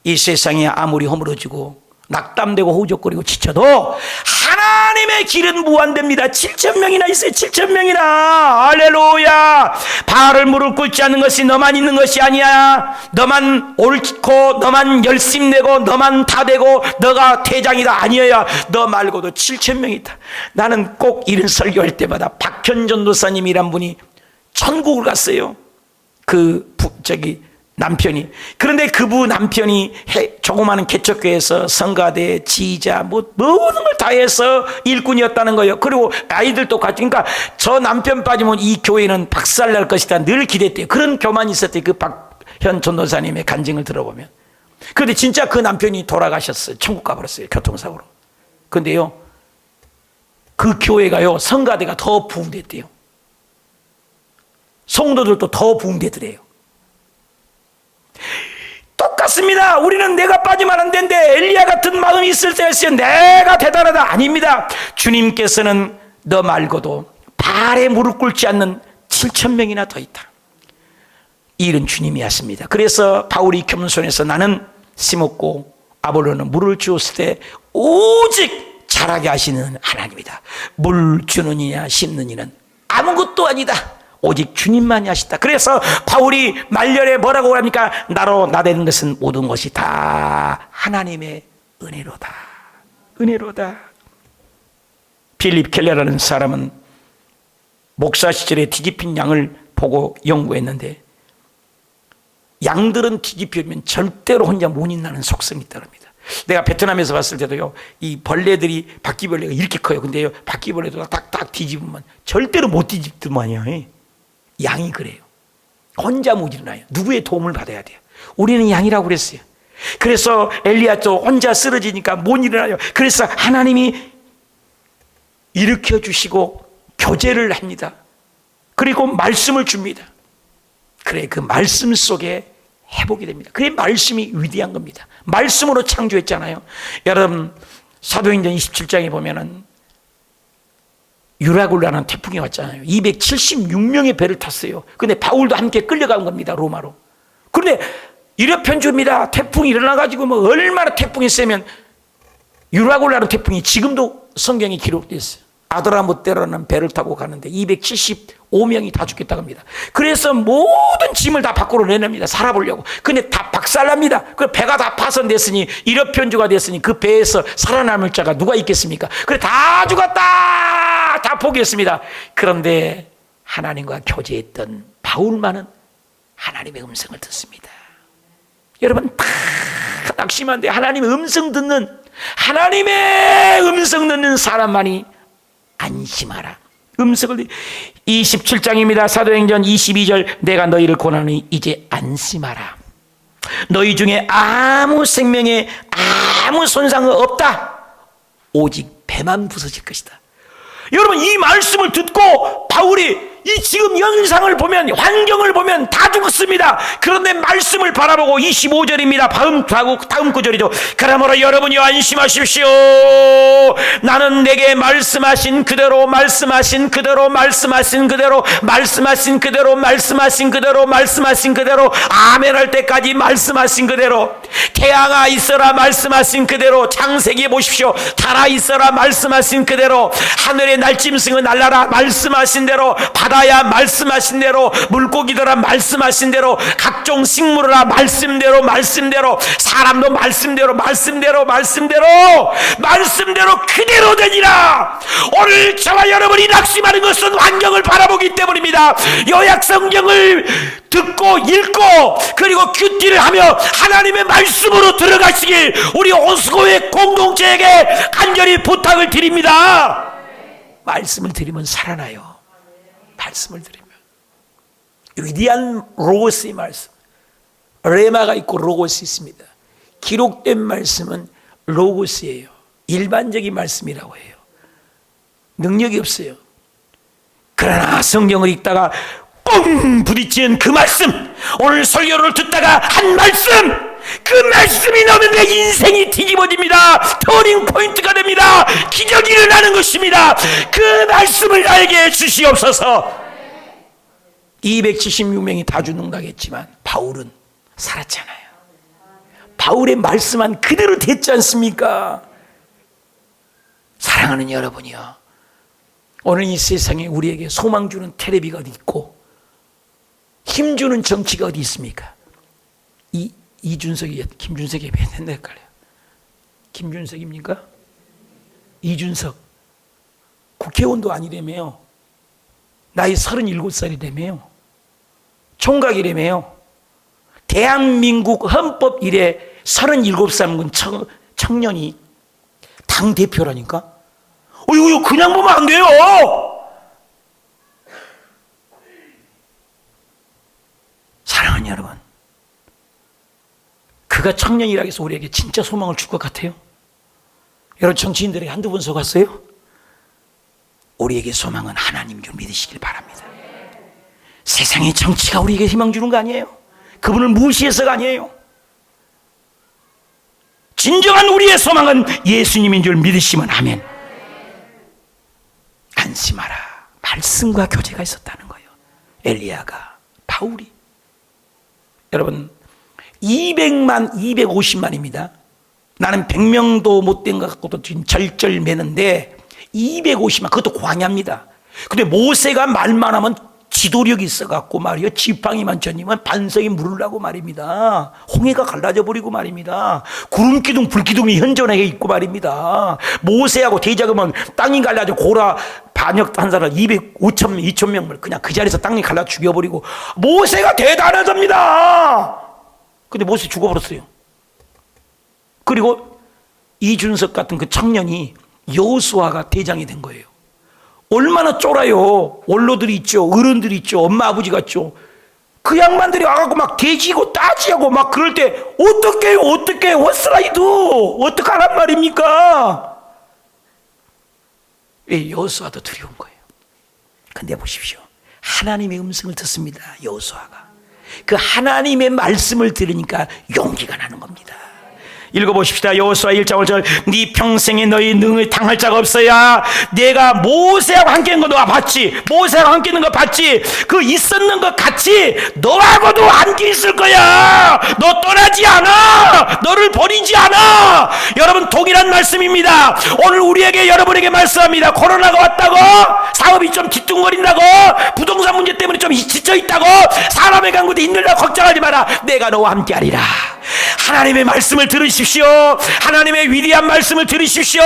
이 세상에 아무리 허물어지고 낙담되고 호적거리고 지쳐도 하나님의 길은 무한대입니다. 7,000명이나 있어요. 7,000명이나. 할렐루야. 바알을 무릎 꿇지 않는 것이 너만 있는 것이 아니야. 너만 옳고 너만 열심 내고 너만 다 되고 너가 대장이다 아니어야 너 말고도 7,000명이 있다. 나는 꼭 이런 설교할 때마다 박현 전도사님이란 분이 천국을 갔어요. 남편이. 그런데 그분 남편이 조그마한 개척교회에서 성가대, 지휘자, 모든 걸 다 해서 일꾼이었다는 거예요. 그리고 아이들도 같이. 그러니까 저 남편 빠지면 이 교회는 박살날 것이다. 늘 기대했대요. 그런 교만이 있었대요. 그 박현 전도사님의 간증을 들어보면. 그런데 진짜 그 남편이 돌아가셨어요. 천국 가버렸어요. 교통사고로. 그런데요, 그 교회가요, 성가대가 더 부흥됐대요. 성도들도 더 부흥되더래요. 똑같습니다. 우리는 내가 빠지면 안 되는데 엘리야 같은 마음이 있을 때가 있어요. 내가 대단하다. 아닙니다. 주님께서는 너 말고도 발에 무릎 꿇지 않는 7,000명이나 더 있다. 이 일은 주님이 하십니다. 그래서 바울이 겸손해서 나는 심었고 아볼로는 물을 주었을 때 오직 자라게 하시는 하나님이다. 물 주는 이냐 심는 이는 아무것도 아니다. 오직 주님만이 하시다. 그래서 바울이 말년에 뭐라고 합니까? 나로 나되는 것은 모든 것이 다 하나님의 은혜로다. 은혜로다. 필립 켈러라는 사람은 목사 시절에 뒤집힌 양을 보고 연구했는데 양들은 뒤집히면 절대로 혼자 못 있나는 속성이 있답니다. 내가 베트남에서 봤을 때도요, 이 벌레들이, 바퀴벌레가 이렇게 커요. 근데요, 바퀴벌레도 딱딱 뒤집으면 절대로 못 뒤집더만요. 양이 그래요. 혼자 못 일어나요. 누구의 도움을 받아야 돼요. 우리는 양이라고 그랬어요. 그래서 엘리야도 혼자 쓰러지니까 못 일어나요. 그래서 하나님이 일으켜 주시고 교제를 합니다. 그리고 말씀을 줍니다. 그래, 그 말씀 속에 회복이 됩니다. 그게 말씀이 위대한 겁니다. 말씀으로 창조했잖아요. 여러분, 사도행전 27장에 보면은 유라굴라는 태풍이 왔잖아요. 276명의 배를 탔어요. 근데 바울도 함께 끌려간 겁니다, 로마로. 그런데 이력편주입니다. 태풍이 일어나가지고 뭐 얼마나 태풍이 세면, 유라굴라는 태풍이 지금도 성경에 기록되어 있어요. 아드라무떼라는 배를 타고 가는데 275명이 다 죽겠다고 합니다. 그래서 모든 짐을 다 밖으로 내냅니다. 살아보려고. 근데 다 박살납니다. 그 배가 다 파손됐으니, 이력편주가 됐으니 그 배에서 살아남을 자가 누가 있겠습니까? 그래, 다 죽었다! 다 포기했습니다. 그런데 하나님과 교제했던 바울만은 하나님의 음성을 듣습니다. 여러분, 다 낙심한데 하나님의 음성 듣는, 하나님의 음성 듣는 사람만이 안심하라. 음성을 27장입니다. 사도행전 22절 내가 너희를 권하니 이제 안심하라. 너희 중에 아무 생명에 아무 손상은 없다. 오직 배만 부서질 것이다. 여러분, 이 말씀을 듣고 바울이 이 지금 현상을 보면, 환경을 보면 다 죽었습니다. 그런데 말씀을 바라보고 25절입니다. 다음 구절이죠. 그러므로 여러분이 안심하십시오. 나는 내게 말씀하신 그대로 말씀하신 그대로 말씀하신 그대로 말씀하신 그대로 말씀하신 그대로 말씀하신 그대로 아멘 할 때까지 말씀하신 그대로, 태양아 있어라 말씀하신 그대로, 창세기에 보십시오. 달아 있어라 말씀하신 그대로, 하늘의 날짐승은 날라라 말씀하신 대로, 바다야 말씀하신 대로, 물고기들아 말씀하신 대로, 각종 식물이라 말씀대로 말씀대로, 사람도 말씀대로 말씀대로 말씀대로 말씀대로 그대로 되니라. 오늘 저와 여러분이 낙심하는 것은 환경을 바라보기 때문입니다. 요약 성경을 듣고 읽고 그리고 큐티를 하며 하나님의 말씀으로 들어가시길 우리 오스고의 공동체에게 간절히 부탁을 드립니다. 말씀을 드리면 살아나요. 말씀을 드리면 위대한 로고스의 말씀, 레마가 있고 로고스 있습니다. 기록된 말씀은 로고스예요. 일반적인 말씀이라고 해요. 능력이 없어요. 그러나 성경을 읽다가 뻥 부딪히는 그 말씀, 오늘 설교를 듣다가 한 말씀, 그 말씀이 나오면 내 인생이 뒤집어집니다. 터닝 포인트가 됩니다. 기적이 일어나는 것입니다. 그 말씀을 나에게 주시옵소서. 276명이 다 죽는다겠지만 바울은 살았잖아요. 바울의 말씀한 그대로 됐지 않습니까? 사랑하는 여러분이요, 오늘 이 세상에 우리에게 소망 주는 텔레비가 어디 있고 힘 주는 정치가 어디 있습니까? 이준석이, 김준석이 맨날 헷갈려요. 김준석입니까? 이준석. 국회의원도 아니라며요. 나이 37살이라며요. 총각이라며요. 대한민국 헌법 이래 37살 먹은 청년이 당대표라니까? 이거 그냥 보면 안 돼요! 사랑하는 여러분, 그가 청년이라고 해서 우리에게 진짜 소망을 줄 것 같아요? 여러분, 정치인들에게 한두 번 속았어요? 우리에게 소망은 하나님 줄 믿으시길 바랍니다. 세상의 정치가 우리에게 희망 주는 거 아니에요. 그분을 무시해서가 아니에요. 진정한 우리의 소망은 예수님인 줄 믿으시면 아멘. 안심하라. 말씀과 교제가 있었다는 거예요. 엘리야가, 바울이. 여러분 200만 250만입니다. 나는 100명도 못 된 것 같고도 지금 절절매는데 250만, 그것도 광야입니다. 근데 모세가 말만 하면 지도력이 있어갖고 말이요, 지팡이만 전이면 반석이 물으려고 말입니다. 홍해가 갈라져 버리고 말입니다. 구름기둥 불기둥이 현존하게 있고 말입니다. 모세하고 대적하면 땅이 갈라져 고라 반역 한 사람 5천 2천 명을 그냥 그 자리에서 땅이 갈라 죽여버리고, 모세가 대단하답니다. 근데 모세 죽어버렸어요. 그리고 이준석 같은 그 청년이 여호수아가 대장이 된 거예요. 얼마나 쫄아요. 원로들이 있죠, 어른들이 있죠, 엄마 아버지 같죠. 그 양반들이 와갖고 막 대지고 따지고 막 그럴 때 어떡해요, what's I do? 어떡하란 말입니까? 여호수아도 두려운 거예요. 근데 보십시오, 하나님의 음성을 듣습니다. 여호수아가 그 하나님의 말씀을 들으니까 용기가 나는 겁니다. 읽어보십시다. 여호수아 1장 5절. 네 평생에 너희 능을 당할 자가 없어야 내가 모세하고 함께 있는 거 너가 봤지. 모세하고 함께 있는 거 봤지. 그 있었는 것 같이 너하고도 함께 있을 거야. 너 떠나지 않아. 너를 버리지 않아. 여러분 동일한 말씀입니다. 오늘 우리에게, 여러분에게 말씀합니다. 코로나가 왔다고, 사업이 좀 뒤뚱거린다고, 부동산 문제 때문에 좀 지쳐있다고, 사람의 강구도 힘들다고 걱정하지 마라. 내가 너와 함께 하리라. 하나님의 말씀을 들으십시오. 하나님의 위대한 말씀을 들으십시오.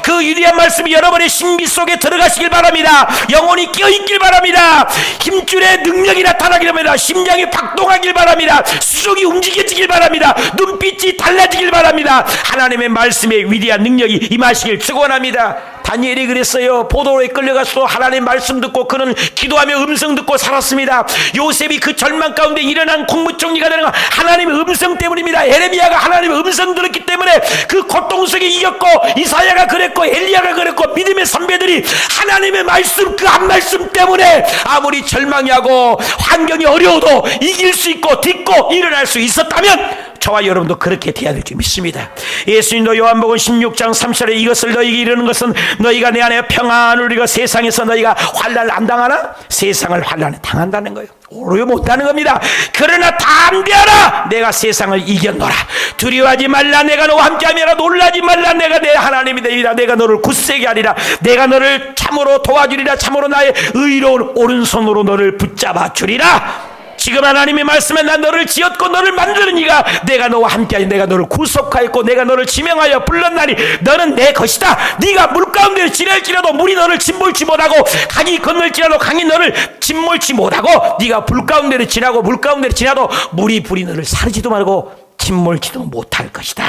그 위대한 말씀이 여러분의 신비 속에 들어가시길 바랍니다. 영혼이 깨어있길 바랍니다. 힘줄의 능력이 나타나길 바랍니다. 심장이 박동하길 바랍니다. 수족이 움직여지길 바랍니다. 눈빛이 달라지길 바랍니다. 하나님의 말씀의 위대한 능력이 임하시길 축원합니다. 다니엘이 그랬어요. 포도로에 끌려가서 하나님의 말씀 듣고 그는 기도하며 음성 듣고 살았습니다. 요셉이 그 절망 가운데 일어난 국무총리가 되는 건 하나님의 음성 때문입니다. 예레미야가 하나님의 음성 들었기 때문에 그 고통 속에 이겼고, 이사야가 그랬고, 엘리야가 그랬고, 믿음의 선배들이 하나님의 말씀, 그 한 말씀 때문에 아무리 절망이 하고 환경이 어려워도 이길 수 있고 딛고 일어날 수 있었다면 저와 여러분도 그렇게 돼야 될 줄 믿습니다. 예수님도 요한복음 16장 3절에 이것을 너희에게 이르는 것은 너희가 내 안에 평안을 누리고 세상에서 너희가 환난을 안 당하나? 세상을 환난에 당한다는 거예요. 오히려 못하는 겁니다. 그러나 담대하라. 내가 세상을 이겼노라. 두려워하지 말라. 내가 너와 함께하며 놀라지 말라. 내가 내 하나님이 되리라. 내가 너를 굳세게 하리라. 내가 너를 참으로 도와주리라. 참으로 나의 의로운 오른손으로 너를 붙잡아 주리라. 지금 하나님의 말씀에 난 너를 지었고 너를 만드니가 내가 너와 함께하니 내가 너를 구속하였고 내가 너를 지명하여 불렀나니 너는 내 것이다. 네가 물 가운데 지날지라도 물이 너를 짓몰지 못하고 강이 건널지라도 강이 너를 짓몰지 못하고 네가 불 가운데를 지나고 물 가운데를 지나도 불이 너를 사르지도 말고 짓몰지도 못할 것이다.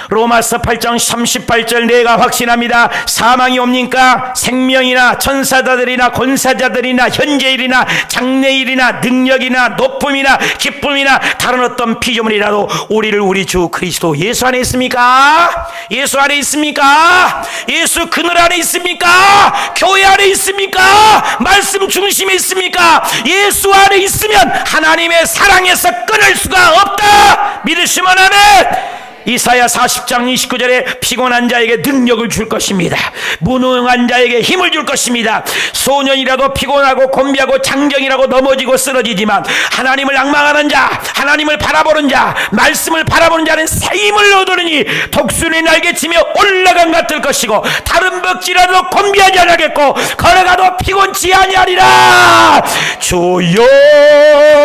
로마서 8장 38절 내가 확신합니다. 사망이 옵니까? 생명이나 천사자들이나 권사자들이나 현재일이나 장래일이나 능력이나 높음이나 기쁨이나 다른 어떤 피조물이라도 우리를 우리 주 그리스도 예수 안에 있습니까? 예수 안에 있습니까? 예수 그늘 안에 있습니까? 교회 안에 있습니까? 말씀 중심에 있습니까? 예수 안에 있으면 하나님의 사랑에서 끊을 수가 없다. 믿으시면 아멘. 이사야 40장 29절에 피곤한 자에게 능력을 줄 것입니다. 무능한 자에게 힘을 줄 것입니다. 소년이라도 피곤하고 곤비하고 장정이라고 넘어지고 쓰러지지만 하나님을 앙망하는 자, 하나님을 바라보는 자, 말씀을 바라보는 자는 새 힘을 얻으니 독수리 날개치며 올라간 같을 것이고 다른 벅지라도 곤비하지 않겠고 걸어가도 피곤치 아니하리라. 주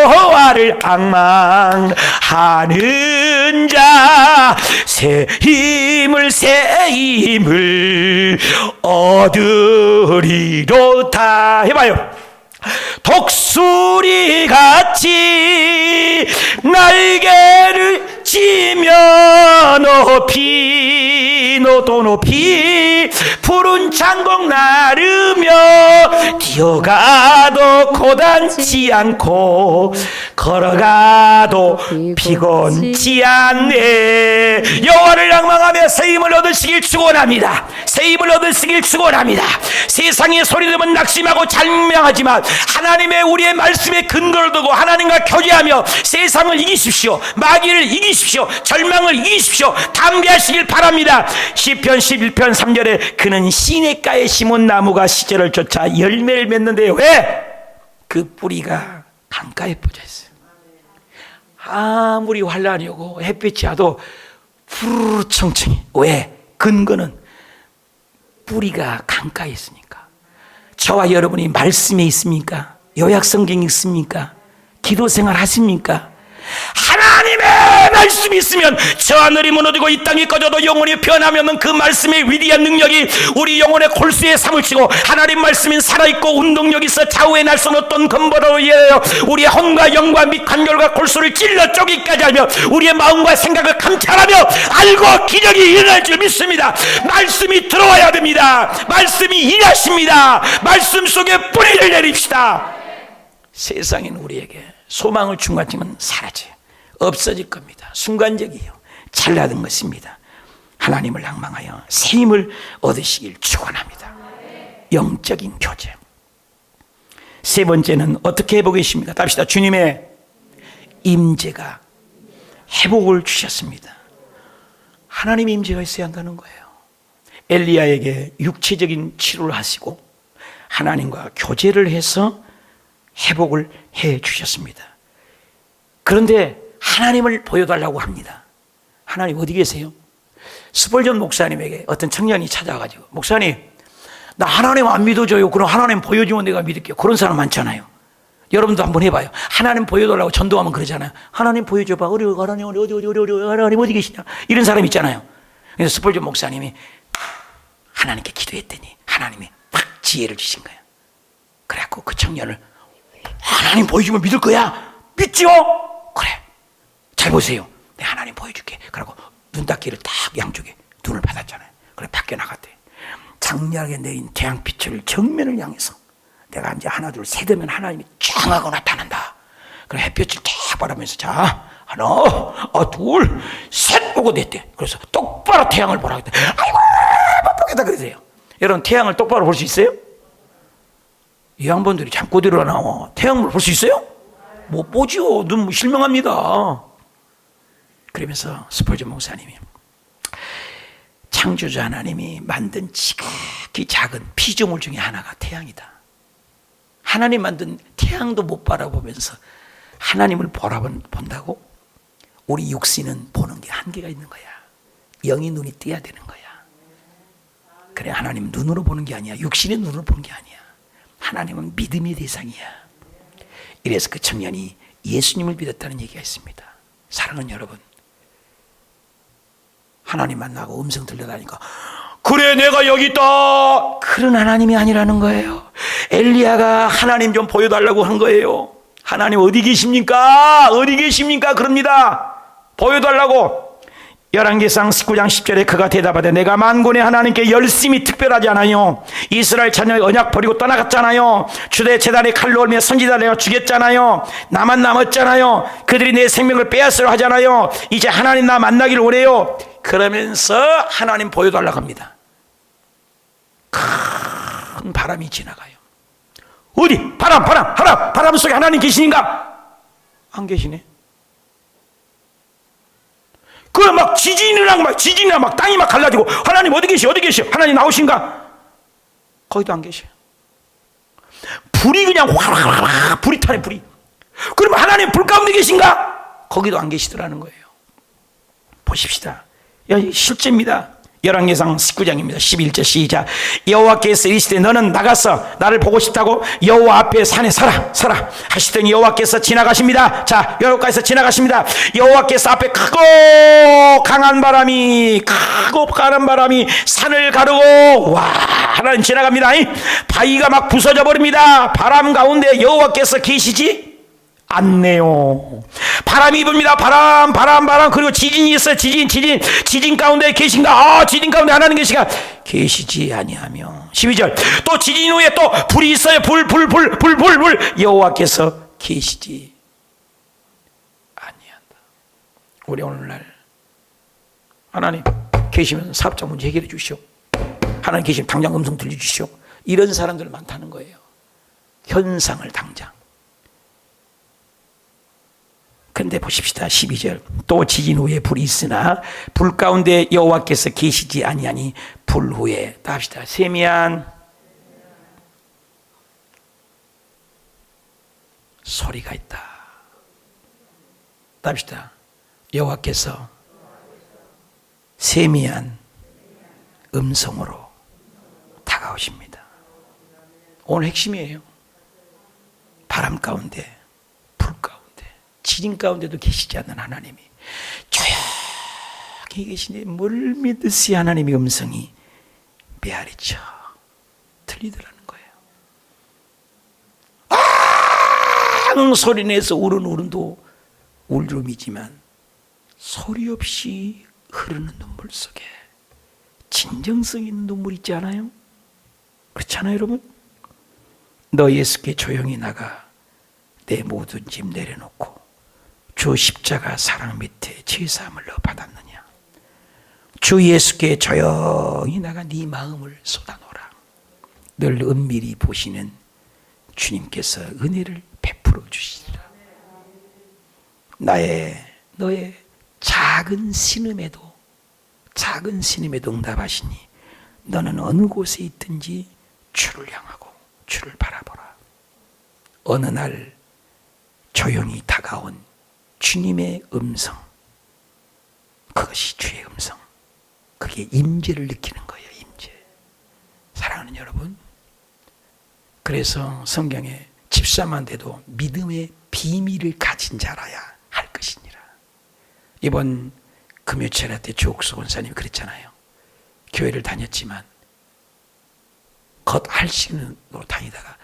여호와를 앙망하는 자 새 힘을 얻으리로다. 해봐요. 독수리같이 날개를 치며 높이 푸른 창공 나르며 뛰어가도 고단치 않고 걸어가도 피곤치 않네. 여호와를 앙망하며 새 힘을 얻으시길 축원합니다. 새 힘을 얻으시길 축원합니다. 세상의 소리 들으면 낙심하고 절망하지만 하나님의 우리의 말씀에 근거를 두고 하나님과 교제하며 세상을 이기십시오. 마귀를 이기십시오. 절망을 이기십시오. 담대하시길 바랍니다. 시편 11편 3절에 그는 시냇가에 심은 나무가 시절을 쫓아 열매를 맺는데 왜? 그 뿌리가 강가에 뻗어 있어요. 아무리 환란이 오고 햇빛이 와도 푸르르 청청해. 왜? 근거는 뿌리가 강가에 있으니까. 저와 여러분이 말씀에 있습니까? 요약성경이 있습니까? 기도생활 하십니까? 하나님의 말씀이 있으면 저 하늘이 무너지고 이 땅이 꺼져도 영혼이 변하면 그 말씀의 위대한 능력이 우리 영혼의 골수에 삼을 치고, 하나님 말씀인 살아있고 운동력이 있어 좌우의 날선 어떤 검버로 이어요 우리의 혼과 영과 및 관절과 골수를 찔러 쪼기까지 하며 우리의 마음과 생각을 감찰하며 알고 기적이 일어날 줄 믿습니다. 말씀이 들어와야 됩니다. 말씀이 일하십니다. 말씀 속에 뿌리를 내립시다. 세상인 우리에게 소망을 준 것처럼 사라져요. 없어질 겁니다. 순간적이에요. 잘나는 것입니다. 하나님을 낭망하여 새 힘을 얻으시길 축원합니다. 영적인 교제. 세 번째는 어떻게 회복하십니까? 답시다. 주님의 임재가 회복을 주셨습니다. 하나님의 임재가 있어야 한다는 거예요. 엘리야에게 육체적인 치료를 하시고 하나님과 교제를 해서 회복을 해 주셨습니다. 그런데 하나님을 보여달라고 합니다. 하나님 어디 계세요? 스펄전 목사님에게 어떤 청년이 찾아와가지고, 목사님 나 하나님 안 믿어줘요. 그럼 하나님 보여주면 내가 믿을게요. 그런 사람 많잖아요. 여러분도 한번 해봐요. 하나님 보여달라고 전도하면 그러잖아요. 하나님 보여줘봐. 어려워. 하나님 어디 하나님 어디 계시냐, 이런 사람 있잖아요. 그래서 스펄전 목사님이 하나님께 기도했더니 하나님이 딱 지혜를 주신 거예요. 그래갖고 그 청년을, 하나님 보여주면 믿을 거야. 믿지요? 그래. 잘 보세요. 내가 하나님 보여줄게. 그러고 눈 닫기를 딱 양쪽에 눈을 받았잖아요. 그래 밖에 나갔대. 장렬하게 내린 태양빛을 정면을 향해서 내가 이제 하나 둘 세 되면 하나님이 쫙 하고 나타난다. 그래 햇볕을 쫙 바라면서, 자 하나 둘 셋 보고 냈대. 그래서 똑바로 태양을 보라고 했대. 아이고 못 보겠다 그러세요. 여러분 태양을 똑바로 볼 수 있어요? 이 양반들이 잠꼬대로 나와 태양을 볼 수 있어요? 못 보죠. 눈 실명합니다. 그러면서 스펄전 목사님이, 창조주 하나님이 만든 지극히 작은 피조물 중에 하나가 태양이다. 하나님 만든 태양도 못 바라보면서 하나님을 본다고? 우리 육신은 보는 게 한계가 있는 거야. 영이 눈이 띄어야 되는 거야. 그래, 하나님 눈으로 보는 게 아니야. 육신의 눈으로 보는 게 아니야. 하나님은 믿음의 대상이야. 이래서 그 청년이 예수님을 믿었다는 얘기가 있습니다. 사랑하는 여러분, 하나님 만나고 음성 들려다니까 그래 내가 여기 있다, 그런 하나님이 아니라는 거예요. 엘리야가 하나님 좀 보여달라고 한 거예요. 하나님 어디 계십니까? 어디 계십니까? 그럽니다. 보여달라고. 열왕기상 19장 10절에 그가 대답하되 내가 만군의 하나님께 열심히 특별하지 않아요. 이스라엘 자녀의 언약 버리고 떠나갔잖아요. 주대 제단의 칼로 얼며 선지자 내가 죽였잖아요. 나만 남았잖아요. 그들이 내 생명을 빼앗으려 하잖아요. 이제 하나님 나 만나기를 원해요. 그러면서 하나님 보여달라고 합니다. 큰 바람이 지나가요. 어디? 바람 속에 하나님 계시는가? 안 계시네. 그 막 지진이랑 막 땅이 막 갈라지고 하나님 어디 계시? 하나님 나오신가? 거기도 안 계셔요. 불이 그냥 확 불이 타네, 불이. 그러면 하나님 불 가운데 계신가? 거기도 안 계시더라는 거예요. 보십시다. 실제입니다. 열왕기상 19장입니다. 11절 시작. 여호와께서 이르시되 너는 나가서 나를 보고 싶다고 여호와 앞에 산에 서라 하시더니 여호와께서 지나가십니다. 자, 여호와께서 지나가십니다. 여호와께서 앞에 크고 강한 바람이 산을 가르고 와 하나님 지나갑니다. 바위가 막 부서져 버립니다. 바람 가운데 여호와께서 계시지 않네요. 바람이 붑니다. 바람. 그리고 지진이 있어요. 지진 가운데 계신가? 지진 가운데 하나님 계시가? 계시지 아니하며. 12절. 또 지진 후에 또 불이 있어요. 불. 여호와께서 계시지 아니한다. 우리 오늘날 하나님 계시면 사업자 문제 해결해 주시오. 하나님 계시면 당장 음성 들려주시오. 이런 사람들 많다는 거예요. 현상을 당장. 근데 보십시다. 12절. 또 지진 후에 불이 있으나 불 가운데 여호와께서 계시지 아니하니 불 후에. 다 합시다. 세미한 소리가 있다. 답시다. 여호와께서 세미한 음성으로 다가오십니다. 오늘 핵심이에요. 바람 가운데, 불 가운데, 지진 가운데도 계시지 않는 하나님이 조용히 계시니 물밀듯이 하나님의 음성이 메아리쳐 들리더라는 거예요. 소리내서 우는 울음도 울음이지만 소리 없이 흐르는 눈물 속에 진정성 있는 눈물 있지 않아요? 그렇잖아요, 여러분? 너 예수께 조용히 나가 내 모든 짐 내려놓고 주 십자가 사랑 밑에 제사함을 너 받았느냐? 주 예수께 조용히 나가 네 마음을 쏟아놓으라. 늘 은밀히 보시는 주님께서 은혜를 베풀어 주시리라. 너의 작은 신음에도 응답하시니 너는 어느 곳에 있든지 주를 향하고 주를 바라보라. 어느 날 조용히 다가온 주님의 음성, 그것이 주의 음성, 그게 임재를 느끼는 거예요. 임재. 사랑하는 여러분, 그래서 성경에 집사만 돼도 믿음의 비밀을 가진 자라야 할 것이니라. 이번 금요철야 때 조옥수 원사님이 그랬잖아요. 교회를 다녔지만 겉할식으로 다니다가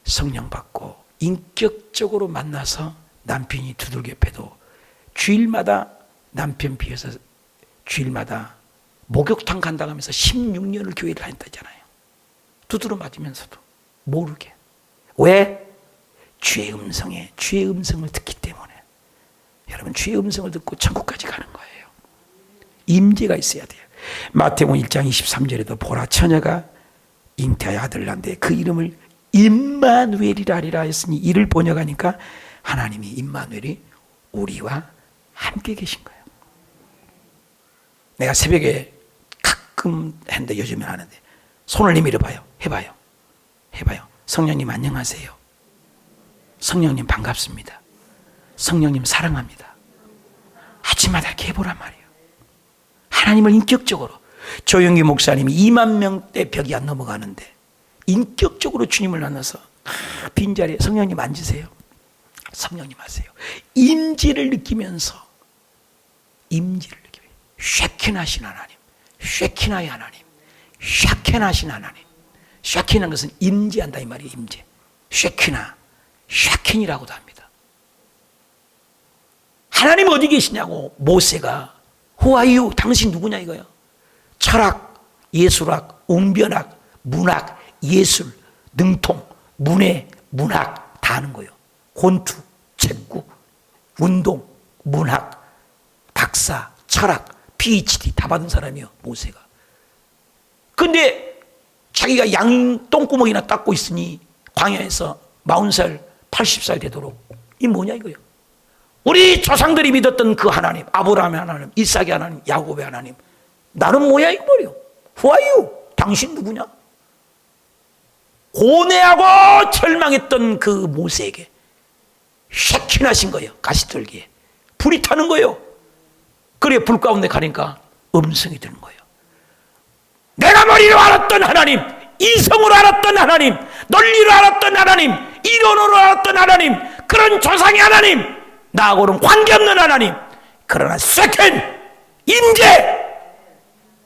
성령 받고 인격적으로 만나서 남편이 두들겨 패도 주일마다 남편 비해서 주일마다 목욕탕 간다고 하면서 16년을 교회를 다녔다잖아요. 두드러 맞으면서도 모르게. 왜? 주의 음성을 듣기 때문에. 여러분, 주의 음성을 듣고 천국까지 가는 거예요. 임재가 있어야 돼요. 마태복음 1장 23절에도 보라, 처녀가 잉태하여 아들을 낳는데 그 이름을 임마누엘이라 하리라 했으니 이를 번역하니까 하나님이 임마누엘이 우리와 함께 계신 거예요. 내가 새벽에 가끔 했는데 요즘에 하는데 손을 내밀어 봐요. 해봐요. 성령님 안녕하세요. 성령님 반갑습니다. 성령님 사랑합니다. 아침마다 이렇게 해보란 말이에요. 하나님을 인격적으로. 조영기 목사님이 2만 명대 벽이 안 넘어가는데 인격적으로 주님을 만나서 빈자리에 성령님 앉으세요. 성령님 하세요. 임재를 느끼면서 쉐킨하신 하나님, 쉐키나의 하나님, 샤켄하신 하나님. 샤켄한 것은 임재한다 이 말이에요. 임재. 샤켄이라고도 합니다. 하나님 어디 계시냐고. 모세가 Who are you? 당신 누구냐 이거요. 철학, 예술학, 웅변학, 문학, 예술, 능통, 문해, 문학 다 하는 거예요. 권투, 책구, 운동, 문학, 박사, 철학, PhD 다 받은 사람이에요. 모세가. 근데 자기가 양 똥구멍이나 닦고 있으니 광야에서 40살, 80살 되도록 이 뭐냐 이거예요. 우리 조상들이 믿었던 그 하나님, 아브라함의 하나님, 이삭의 하나님, 야곱의 하나님, 나는 뭐야 이거 뭐예요. Who are you? 당신 누구냐? 고뇌하고 절망했던 그 모세에게 쉐킨하신 거예요. 가시떨기에 불이 타는 거예요. 그래 불 가운데 가니까 음성이 드는 거예요. 내가 머리로 알았던 하나님, 이성으로 알았던 하나님, 논리로 알았던 하나님, 이론으로 알았던 하나님, 그런 조상의 하나님, 나하고는 관계없는 하나님. 그러나 세컨 임재,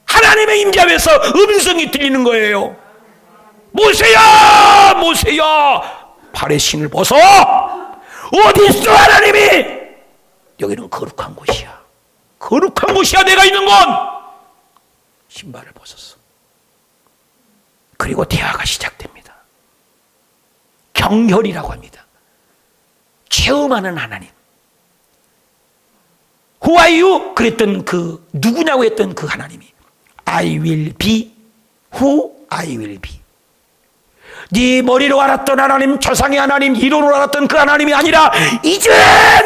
하나님의 임재 앞에서 음성이 들리는 거예요. 모세야, 모세야, 발의 신을 벗어. 어디 있어 하나님이? 여기는 거룩한 곳이야. 거룩한 곳이야. 내가 있는 곳. 신발을 벗었어. 그리고 대화가 시작됩니다. 경혈이라고 합니다. 체험하는 하나님. Who are you? 그랬던 그 누구냐고 했던 그 하나님이 I will be who I will be. 네 머리로 알았던 하나님, 조상의 하나님, 이론으로 알았던 그 하나님이 아니라 이제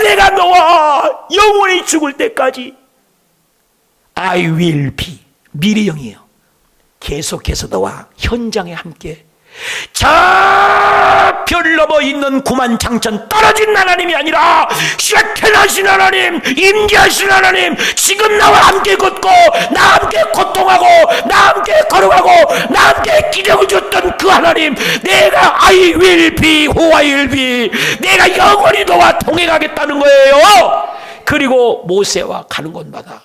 내가 너와 영원히 죽을 때까지 I will be. 미래형이에요. 계속해서 너와 현장에 함께 저 별 넘어 있는 구만장천 떨어진 하나님이 아니라 쉐켄하신 하나님, 임재하신 하나님, 지금 나와 함께 걷고 나와 함께 고통하고 나와 함께 걸어가고 나와 함께 기력을 줬던 그 하나님, 내가 I will be who I will be, 내가 영원히 너와 동행하겠다는 거예요. 그리고 모세와 가는 곳마다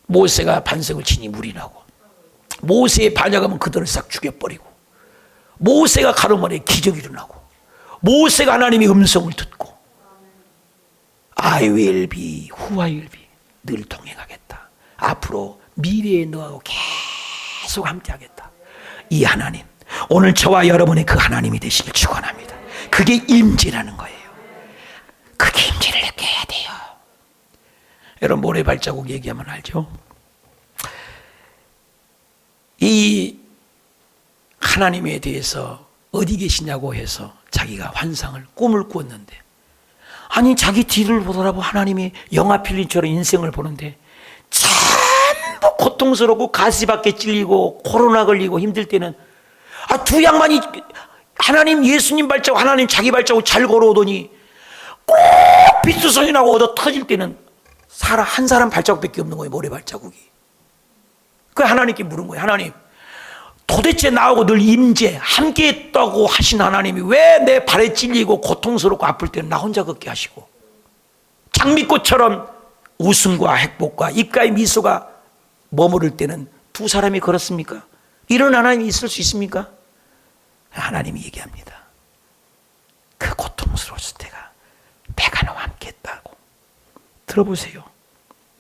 모세가 반석을 치니 물이 나고, 모세의 반역하면 그들을 싹 죽여버리고, 모세가 가로말에 기적이 일어나고, 모세가 하나님의 음성을 듣고 I will be who I will be, 늘 동행하겠다, 앞으로 미래에 너하고 계속 함께하겠다. 이 하나님, 오늘 저와 여러분의 그 하나님이 되시길 축원합니다. 그게 임재라는 거예요. 그게 임재를 느껴야 돼요. 여러분, 모래 발자국 얘기하면 알죠? 이 하나님에 대해서 어디 계시냐고 해서 자기가 환상을, 꿈을 꾸었는데, 아니 자기 뒤를 보더라고 하나님이 영화 필름처럼 인생을 보는데 전부 고통스럽고 가시밭에 찔리고 코로나 걸리고 힘들 때는 두 양반이 하나님 예수님 발자국, 하나님 자기 발자국 잘 걸어오더니 꼭 비투성이 나고 얻어 터질 때는 한 사람 발자국밖에 없는 거예요. 모래 발자국이. 그 하나님께 물은 거예요. 하나님, 도대체 나하고 늘 임재 함께 했다고 하신 하나님이 왜 내 발에 찔리고 고통스럽고 아플 때는 나 혼자 걷게 하시고, 장미꽃처럼 웃음과 행복과 입가에 미소가 머무를 때는 두 사람이 걸었습니까? 이런 하나님이 있을 수 있습니까? 하나님이 얘기합니다. 그 고통스러웠을 때가 내가 너와 함께 했다고. 들어보세요.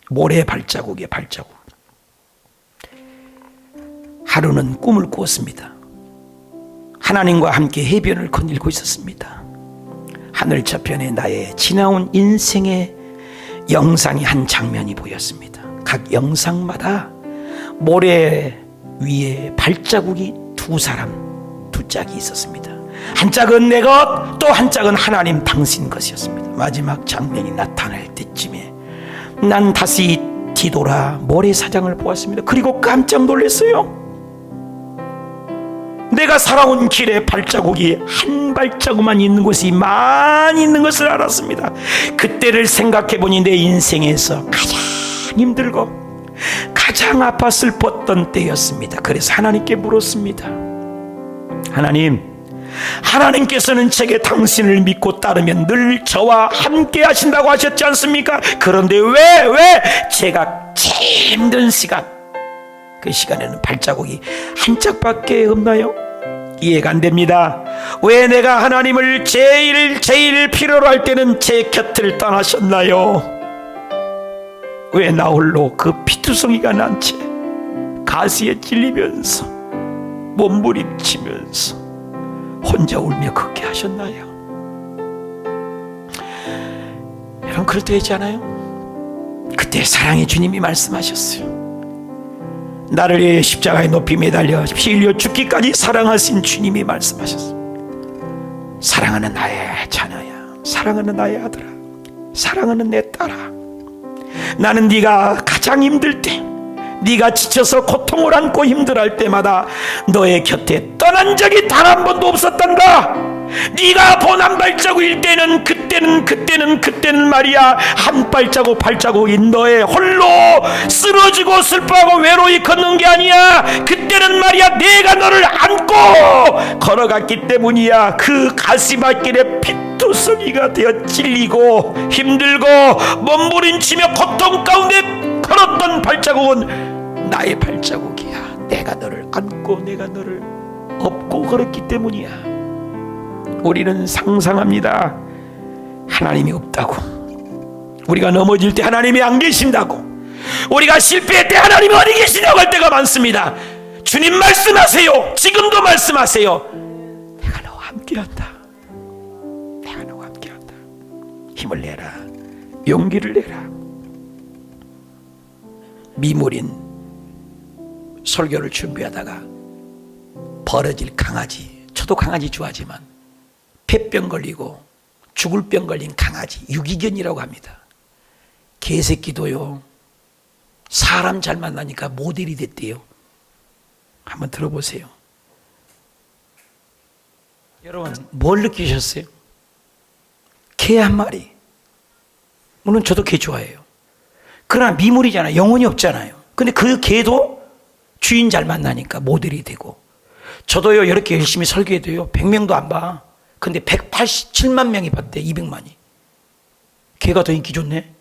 모래 발자국의 발자국. 하루는 꿈을 꾸었습니다. 하나님과 함께 해변을 거닐고 있었습니다. 하늘 저편에 나의 지나온 인생의 영상이 한 장면이 보였습니다. 각 영상마다 모래 위에 발자국이 두 사람, 두 짝이 있었습니다. 한 짝은 내 것, 또 한 짝은 하나님 당신 것이었습니다. 마지막 장면이 나타날 때쯤에 난 다시 뒤돌아 모래사장을 보았습니다. 그리고 깜짝 놀랐어요. 내가 살아온 길에 발자국이 한 발자국만 있는 곳이 많이 있는 것을 알았습니다. 그때를 생각해보니 내 인생에서 가장 힘들고 가장 아파 슬펐던 때였습니다. 그래서 하나님께 물었습니다. 하나님, 하나님께서는 제게 당신을 믿고 따르면 늘 저와 함께 하신다고 하셨지 않습니까? 그런데 왜 제가 제일 힘든 시간, 그 시간에는 발자국이 한 짝밖에 없나요? 이해가 안 됩니다. 왜 내가 하나님을 제일 필요로 할 때는 제 곁을 떠나셨나요? 왜 나 홀로 그 피투성이가 난 채 가시에 찔리면서 몸부림치면서 혼자 울며 걷게 하셨나요? 여러분, 그럴 때 있지 않아요? 그때 사랑의 주님이 말씀하셨어요. 나를 위해 십자가에 높이 매달려 피 흘려 죽기까지 사랑하신 주님이 말씀하셨습니다. 사랑하는 나의 자녀야, 사랑하는 나의 아들아, 사랑하는 내 딸아, 나는 네가 가장 힘들 때, 네가 지쳐서 고통을 안고 힘들어할 때마다 너의 곁에 떠난 적이 단 한 번도 없었단다. 네가 본 한 발자국일 때는 그때는 말이야, 한 발자국이 너의 홀로 쓰러지고 슬퍼하고 외로이 걷는 게 아니야. 그때는 말이야, 내가 너를 안고 걸어갔기 때문이야. 그 가시밭길에 피투성이가 되어 찔리고 힘들고 몸부림치며 고통 가운데 걸었던 발자국은 나의 발자국이야. 내가 너를 안고 내가 너를 업고 걸었기 때문이야. 우리는 상상합니다. 하나님이 없다고, 우리가 넘어질 때 하나님이 안 계신다고, 우리가 실패할 때 하나님이 어디 계시냐고 할 때가 많습니다. 주님 말씀하세요. 지금도 말씀하세요. 내가 너와 함께한다. 내가 너와 함께한다. 힘을 내라. 용기를 내라. 미물인 설교를 준비하다가 버려질 강아지, 저도 강아지 좋아하지만 폐병 걸리고 죽을 병 걸린 강아지, 유기견이라고 합니다. 개새끼도요, 사람 잘 만나니까 모델이 됐대요. 한번 들어보세요. 여러분 뭘 느끼셨어요? 개 한 마리. 물론 저도 개 좋아해요. 그러나 미물이잖아요. 영혼이 없잖아요. 근데 그 개도 주인 잘 만나니까 모델이 되고, 저도요 이렇게 열심히 설교해도요 100명도 안 봐. 근데 187만 명이 봤대. 200만이. 개가 더 인기 좋네.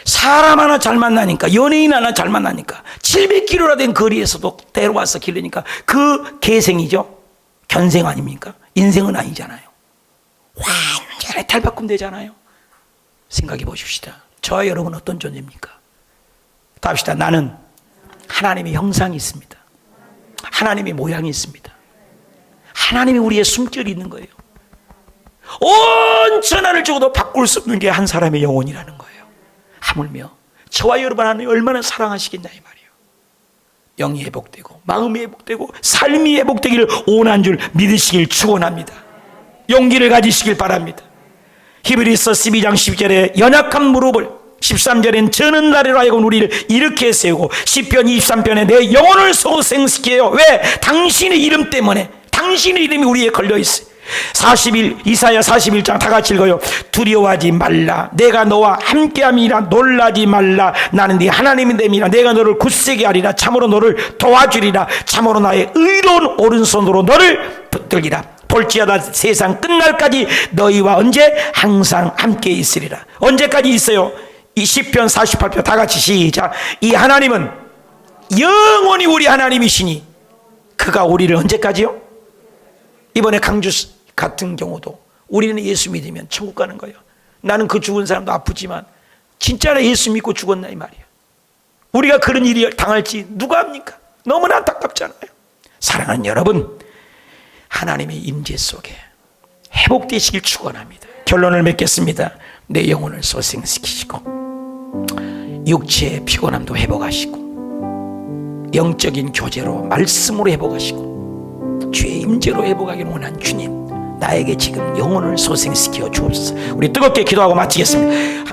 사람 하나 잘 만나니까, 연예인 하나 잘 만나니까 700km나 된 거리에서도 데려와서 기르니까 그 개생이죠. 견생 아닙니까? 인생은 아니잖아요. 완전히 탈바꿈 되잖아요. 생각해 보십시다. 저와 여러분은 어떤 존재입니까? 답시다. 나는 하나님의 형상이 있습니다. 하나님의 모양이 있습니다. 하나님이 우리의 숨결이 있는 거예요. 온 천하를 주고도 바꿀 수 없는 게 한 사람의 영혼이라는 거예요. 하물며 저와 여러분 하나님 얼마나 사랑하시겠냐 이 말이에요. 영이 회복되고 마음이 회복되고 삶이 회복되기를 원한 줄 믿으시길 축원합니다. 용기를 가지시길 바랍니다. 히브리서 12장 12절에 연약한 무릎을, 13절엔 저는 나를 하여금 우리를 이렇게 세우고, 시편 23편에 내 영혼을 소생시켜요. 왜? 당신의 이름 때문에. 당신의 이름이 우리에 걸려있어요. 이사야 41장 다 같이 읽어요. 두려워하지 말라. 내가 너와 함께함이라. 놀라지 말라. 나는 네 하나님이 됨이라. 내가 너를 굳세게 하리라. 참으로 너를 도와주리라. 참으로 나의 의로운 오른손으로 너를 붙들리라. 볼지어다 세상 끝날까지 너희와 언제? 항상 함께 있으리라. 언제까지 있어요? 이 시편 48편 다 같이 시작. 이 하나님은 영원히 우리 하나님이시니 그가 우리를 언제까지요? 이번에 강주 같은 경우도 우리는 예수 믿으면 천국 가는 거예요. 나는 그 죽은 사람도 아프지만 진짜로 예수 믿고 죽었나 이 말이야. 우리가 그런 일이 당할지 누가 합니까? 너무나 안타깝잖아요. 사랑하는 여러분, 하나님의 임재 속에 회복되시길 축원합니다. 결론을 맺겠습니다. 내 영혼을 소생시키시고 육체의 피곤함도 회복하시고 영적인 교제로 말씀으로 회복하시고 주의 임재로 회복하기를 원한 주님, 나에게 지금 영혼을 소생시켜 주옵소서. 우리 뜨겁게 기도하고 마치겠습니다.